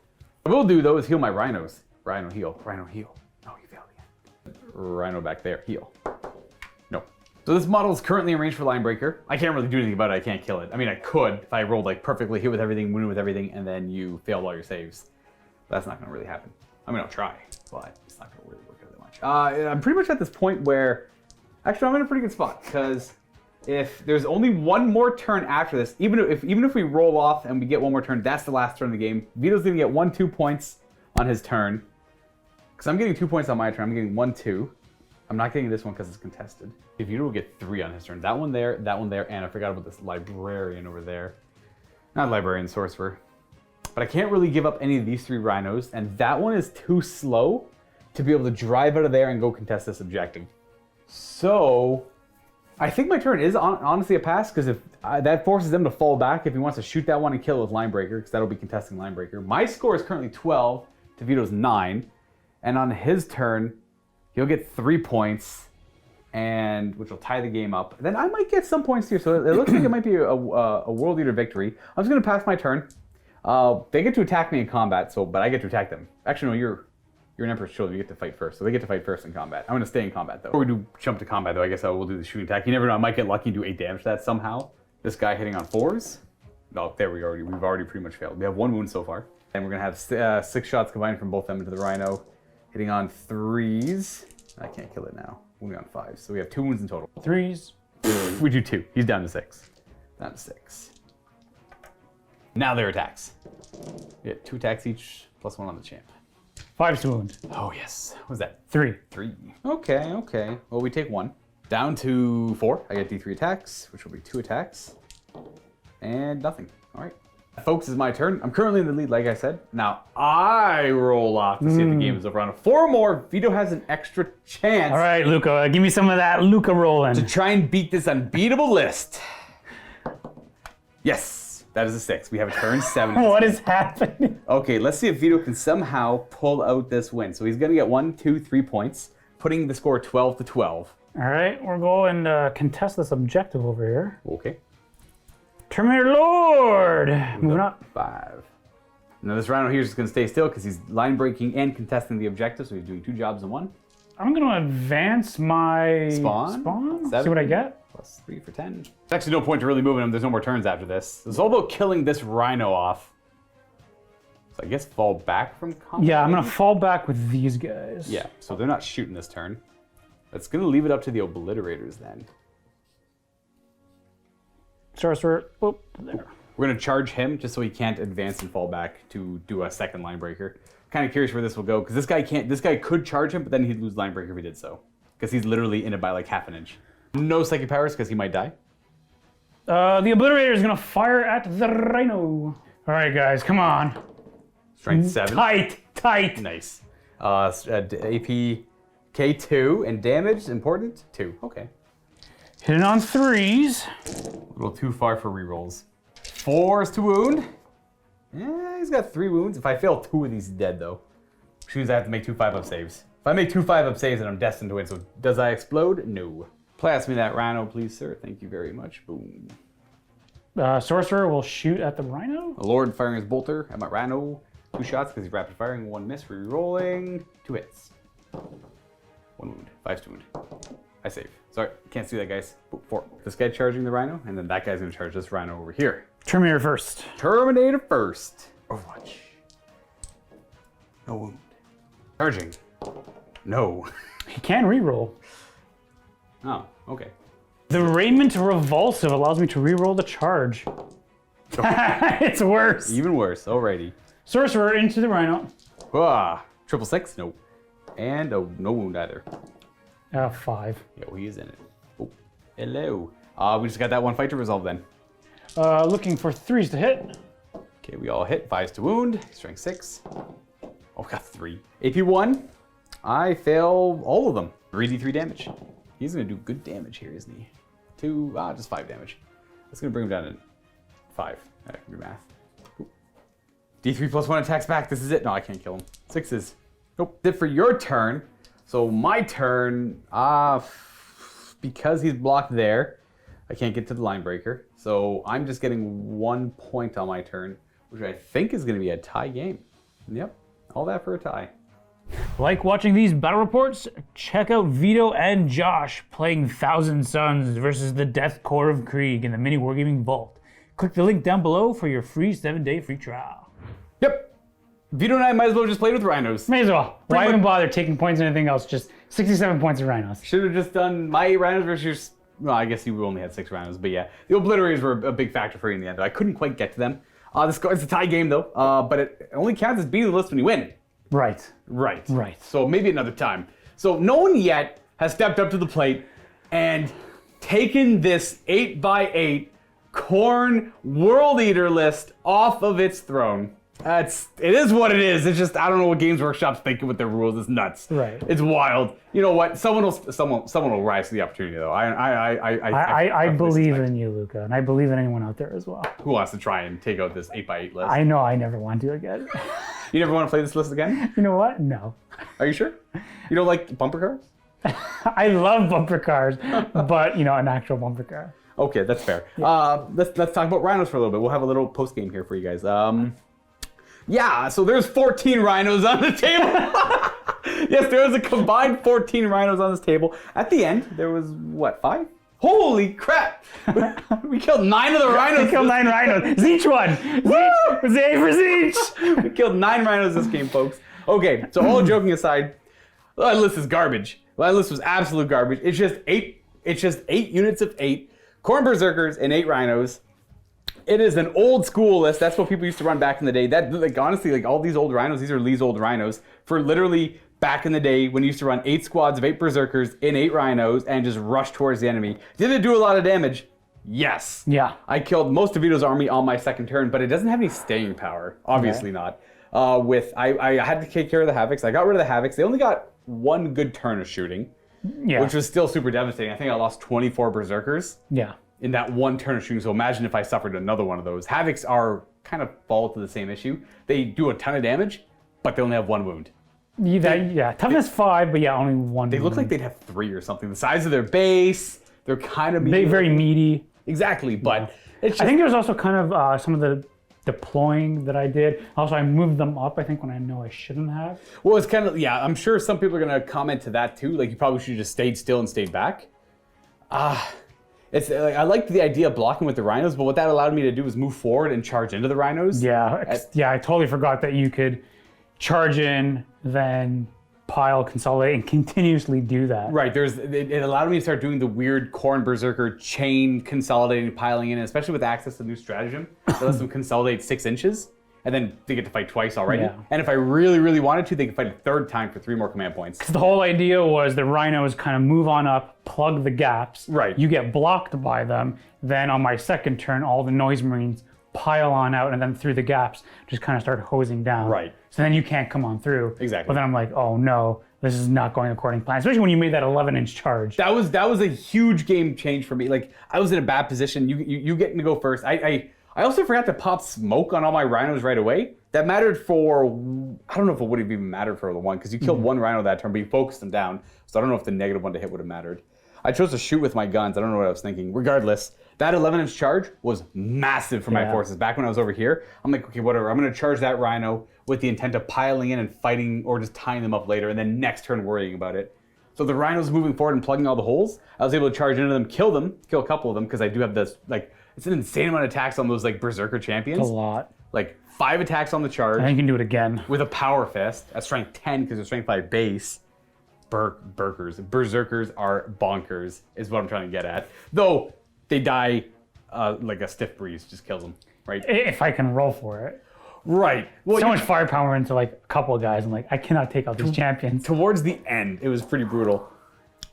What we'll do, though, is heal my rhinos. Rhino heal. Rhino heal. No, he failed again. Rhino back there. Heal. No. So this model is currently in range for Linebreaker. I can't really do anything about it. I can't kill it. I mean, I could if I rolled like perfectly, hit with everything, wounded with everything, and then you failed all your saves. But that's not going to really happen. I mean, I'll try, but it's not going to really work out that much. I'm pretty much at this point where, actually, I'm in a pretty good spot because if there's only 1 more turn after this, even if we roll off and we get 1 more turn, that's the last turn of the game. Vito's going to get 2 points on his turn. Because I'm getting 2 points on my turn. I'm getting 1, 2. I'm not getting this one because it's contested. Vito will get 3 on his turn. That one there, and I forgot about this librarian over there. Not librarian, sorcerer. But I can't really give up any of these 3 rhinos, and that one is too slow to be able to drive out of there and go contest this objective. So I think my turn is honestly a pass, because if that forces them to fall back if he wants to shoot that one and kill it with Linebreaker, because that'll be contesting Linebreaker. My score is currently 12 to Vito's 9, and on his turn, he'll get 3 points, and which will tie the game up. Then I might get some points here, so it looks like it might be a World Eater victory. I'm just going to pass my turn. They get to attack me in combat, but I get to attack them. Actually, no, you're an Emperor's Children. You get to fight first, so they get to fight first in combat. I'm going to stay in combat, though. Before we do jump to combat, though, I guess I will do the shooting attack. You never know. I might get lucky and do 8 damage to that somehow. This guy hitting on 4s. Oh, there we've already pretty much failed. We have 1 wound so far. And we're going to have 6 shots combined from both them into the Rhino. Hitting on 3s. I can't kill it now. Wounding on 5s. So we have 2 wounds in total. 3s. We do 2. He's down to 6. Down to 6. Now their attacks. We get 2 attacks each, plus 1 on the champ. 5 to wound. Oh, yes. What was that? 3. 3. Okay. Well, we take 1. Down to 4. I get D3 attacks, which will be 2 attacks. And nothing. All right. Folks, it's my turn. I'm currently in the lead, like I said. Now, I roll off to see if the game is over. On 4 more, Vito has an extra chance. All right, Luka. Give me some of that Luka rolling. To try and beat this unbeatable list. Yes, that is a 6. We have a turn 7. What is happening? Okay, let's see if Vito can somehow pull out this win. So he's going to get 1, 2, 3 points, putting the score 12 to 12. All right, we're going to contest this objective over here. Okay. Terminator Lord! Moving up. 5. Now this Rhino here is just going to stay still because he's line breaking and contesting the objective, so he's doing 2 jobs in 1. I'm going to advance my spawn. 7. See what I get. Plus 3 for 10. There's actually no point to really moving him. There's no more turns after this. It's all about killing this Rhino off. So I guess fall back from combat. Yeah, I'm going to fall back with these guys. Yeah, so they're not shooting this turn. That's going to leave it up to the Obliterators then. Sorcerer, there. We're going to charge him just so he can't advance and fall back to do a second line breaker. Kind of curious where this will go, because this guy can't. This guy could charge him, but then he'd lose line breaker if he did so. Because he's literally in it by like half an inch. No psychic powers, because he might die. The Obliterator is going to fire at the Rhino. All right, guys, come on. Strength 7. Tight. Nice. AP K2 and damage, important? 2. Okay. Hitting on 3s. A little too far for rerolls. 4 is to wound. Yeah, he's got 3 wounds. If I fail 2 of these, he's dead though. Which means I have to make 2 5-up saves. If I make 2 5-up saves, then I'm destined to win. So does I explode? No. Pass me that Rhino, please, sir. Thank you very much. Boom. Sorcerer will shoot at the Rhino. A Lord firing his bolter at my Rhino. 2 shots because he's rapid firing. 1 miss. Rerolling. 2 hits. 1 wound. 5 to wound. I save. Sorry, can't see that, guys. 4. This guy charging the Rhino, and then that guy's gonna charge this Rhino over here. Terminator first. Terminator first. Overwatch. No wound. Charging. No. He can reroll. Oh, okay. The Raiment Revulsive allows me to reroll the charge. It's worse. Even worse. Alrighty. Sorcerer into the Rhino. Ah, 666. No. And no wound either. 5. Yeah, well, he is in it. Oh, hello. We just got that 1 fight to resolve then. Looking for 3s to hit. Okay, we all hit. 5s to wound. Strength 6. Oh, got 3. AP 1. I fail all of them. 3d3 damage. He's gonna do good damage here, isn't he? 2, just 5 damage. That's gonna bring him down to 5. That can be math. Ooh. D3 plus 1 attacks back. This is it. No, I can't kill him. 6s. Nope. Did for your turn. So my turn, because he's blocked there, I can't get to the line breaker. So I'm just getting 1 point on my turn, which I think is going to be a tie game. Yep, all that for a tie. Like watching these battle reports? Check out Vito and Josh playing Thousand Suns versus the Death Core of Krieg in the MiniWarGaming Vault. Click the link down below for your free 7-day free trial. Yep. Vito and I might as well just play with Rhinos. May as well. Why even bother taking points or anything else? Just 67 points of Rhinos. Should have just done my 8 Rhinos versus... Well, I guess you only had 6 Rhinos, but yeah. The Obliterators were a big factor for you in the end. I couldn't quite get to them. It's a tie game, though. But it only counts as beating the list when you win. Right. So maybe another time. So no one yet has stepped up to the plate and taken this 8x8 Khorne World Eater list off of its throne. It is what it is. It's just, I don't know what Games Workshop's thinking with their rules. It's nuts. Right. It's wild. You know what? Someone will rise to the opportunity, though. I believe in you, Luka, and I believe in anyone out there as well. Who wants to try and take out this 8x8 list? I know I never want to again. You never want to play this list again? You know what? No. Are you sure? You don't like bumper cars? I love bumper cars, but an actual bumper car. Okay, that's fair. Yeah. Let's talk about Rhinos for a little bit. We'll have a little post game here for you guys. Yeah, so there's 14 Rhinos on the table. Yes, there was a combined 14 Rhinos on this table. At the end, there was, what, 5? Holy crap! We killed 9 of the Rhinos. We killed 9 Rhinos. Zeech one. Zeech for Zeech. We killed 9 Rhinos this game, folks. Okay, so all joking aside, that list is garbage. That list was absolute garbage. It's just 8 units of 8, Khorne Berserkers and 8 Rhinos. It is an old school list. That's what people used to run back in the day. Honestly, all these old Rhinos, these are Lee's old Rhinos, for literally back in the day when you used to run 8 squads of 8 Berserkers in 8 Rhinos and just rush towards the enemy. Did it do a lot of damage? Yes. Yeah. I killed most of Vito's army on my second turn, but it doesn't have any staying power. Obviously not. I had to take care of the Havocs. I got rid of the Havocs. They only got 1 good turn of shooting, which was still super devastating. I think I lost 24 Berserkers. Yeah. In that 1 turn of shooting, so imagine if I suffered another one of those. Havocs are kind of fall to the same issue. They do a ton of damage, but they only have 1 wound. Toughness 5, but only 1 They look like they'd have 3 or something. The size of their base, they're kind of... very meaty. Exactly, but... It's just, I think there's also kind of some of the deploying that I did. Also, I moved them up, I think, when I know I shouldn't have. Well, it's kind of... Yeah, I'm sure some people are going to comment to that, too. Like, you probably should have just stayed still and stayed back. I liked the idea of blocking with the Rhinos, but what that allowed me to do was move forward and charge into the Rhinos. Yeah, I totally forgot that you could charge in, then pile, consolidate, and continuously do that. Right, it allowed me to start doing the weird Khorne Berserker chain consolidating, piling in, especially with access to new stratagem. It lets them consolidate 6 inches, and then they get to fight twice already. Yeah. And if I really, really wanted to, they could fight a 3rd time for 3 more command points. The whole idea was the Rhinos kind of move on up, plug the gaps. Right. You get blocked by them. Then on my second turn, all the Noise Marines pile on out, and then through the gaps, just kind of start hosing down. Right. So then you can't come on through. Exactly. But then I'm like, oh no, this is not going according to plan. Especially when you made that 11-inch charge. That was a huge game change for me. Like, I was in a bad position. You getting to go first. I also forgot to pop smoke on all my Rhinos right away. That mattered for, I don't know if it would have even mattered for the one, because you killed one Rhino that turn, but you focused them down. So I don't know if the negative one to hit would have mattered. I chose to shoot with my guns. I don't know what I was thinking. Regardless, that 11-inch charge was massive for my forces. Back when I was over here, I'm like, okay, whatever. I'm going to charge that Rhino with the intent of piling in and fighting or just tying them up later, and then next turn worrying about it. So the Rhinos moving forward and plugging all the holes, I was able to charge into them, kill a couple of them, because I do have this, like, it's an insane amount of attacks on those, like, Berserker champions. It's a lot. Like, 5 attacks on the charge. I think you can do it again. With a Power Fist, at strength 10, because they're strength 5 base. Berserkers are bonkers, is what I'm trying to get at. Though, they die like a stiff breeze, just kills them, right? If I can roll for it. Right. Well, So much firepower into like a couple of guys. I'm like, I cannot take out these champions. Towards the end, it was pretty brutal.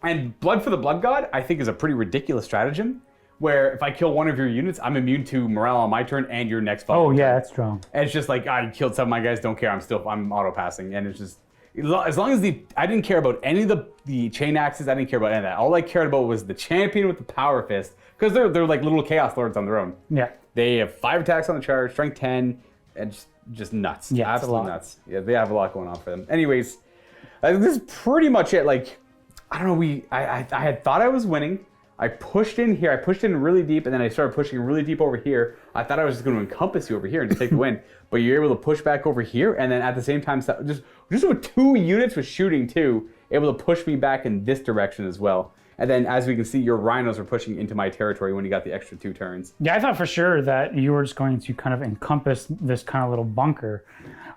And Blood for the Blood God, I think, is a pretty ridiculous stratagem, where if I kill one of your units, I'm immune to morale on my turn and your next following Oh yeah, turn. that's strong. And it's just like, I killed some of my guys, don't care, I'm auto-passing. And it's just, as long as I didn't care about any of the chain axes, I didn't care about any of that. All I cared about was the champion with the Power Fist, because they're like little Chaos Lords on their own. Yeah. They have 5 attacks on the charge, strength 10, and just nuts. Yeah, it's absolute a lot. nuts. Yeah, they have a lot going on for them. Anyways, this is pretty much it. Like, I don't know, I had thought I was winning. I pushed in here, I pushed in really deep, and then I started pushing really deep over here. I thought I was just going to encompass you over here and just take the win, but you're able to push back over here, and then at the same time, just with 2 units with shooting too, able to push me back in this direction as well. And then, as we can see, your Rhinos were pushing into my territory when you got the extra 2 turns. Yeah, I thought for sure that you were just going to kind of encompass this kind of little bunker.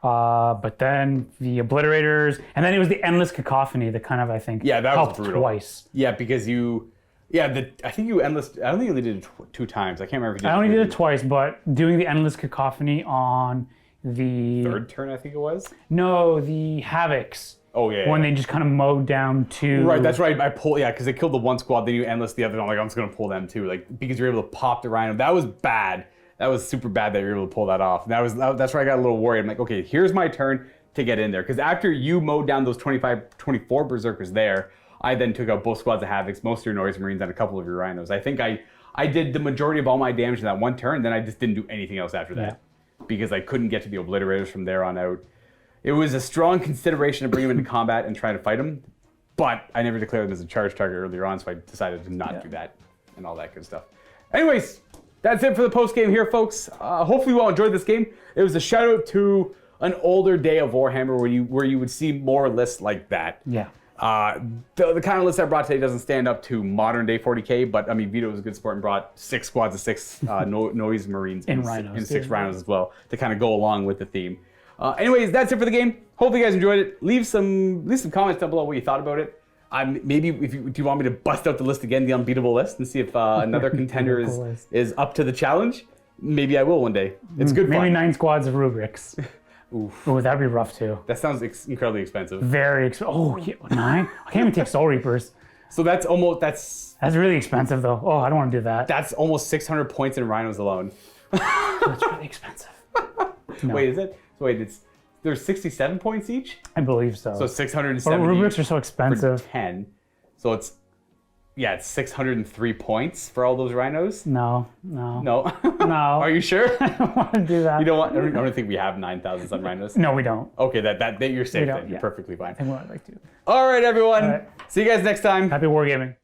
But then the Obliterators, and then it was the Endless Cacophony that kind of, I think, that helped was brutal. Twice. Yeah, because I think you endless. I don't think you only did it 2 times. I can't remember if you did I only did it twice, but doing the Endless Cacophony on the 3rd turn, I think it was. No, the Havocs. Oh yeah. When they just kind of mowed down 2. Right, that's right. I pulled, because they killed the one squad, then you endless the other. I'm like, I'm just gonna pull them too, like, because you're able to pop the Rhino. That was bad. That was super bad that you were able to pull that off. And that's where I got a little worried. I'm like, okay, here's my turn to get in there, because after you mowed down those 24 Berserkers there, I then took out both squads of Havocs, most of your Noise Marines, and a couple of your Rhinos. I think I did the majority of all my damage in that one turn, then I just didn't do anything else after that, because I couldn't get to the Obliterators from there on out. It was a strong consideration to bring them into combat and try to fight them, but I never declared them as a charge target earlier on, so I decided to not do that and all that good stuff. Anyways, that's it for the post game here, folks. Hopefully you all enjoyed this game. It was a shout out to an older day of Warhammer where you would see more lists like that. Yeah. The kind of list I brought today doesn't stand up to modern day 40k, but I mean, Vito was a good sport and brought 6 squads of 6 Noise Marines and Rhinos, and 6 Rhinos as well to kind of go along with the theme. Anyways, that's it for the game. Hopefully you guys enjoyed it. Leave some comments down below what you thought about it. Maybe do you want me to bust out the list again, the unbeatable list, and see if another contender is up to the challenge? Maybe I will one day. It's good fun. Maybe 9 squads of rubrics. Oof. Oh, that'd be rough too. That sounds incredibly expensive. Very expensive. Oh, yeah, 9? I can't even take Soul Reapers. So that's really expensive though. Oh, I don't want to do that. That's almost 600 points in Rhinos alone. That's really expensive. No. Wait, is it? So wait, there's 67 points each? I believe so. So 670 But rubrics are so for expensive. 10. So it's 603 points for all those Rhinos? No. No? No. Are you sure? I don't want to do that. You don't want, I don't think we have 9,000 Sun Rhinos. No, we don't. Okay, that you're safe don't, then. You're yeah. perfectly fine. I would like to. All right, everyone. All right. See you guys next time. Happy wargaming.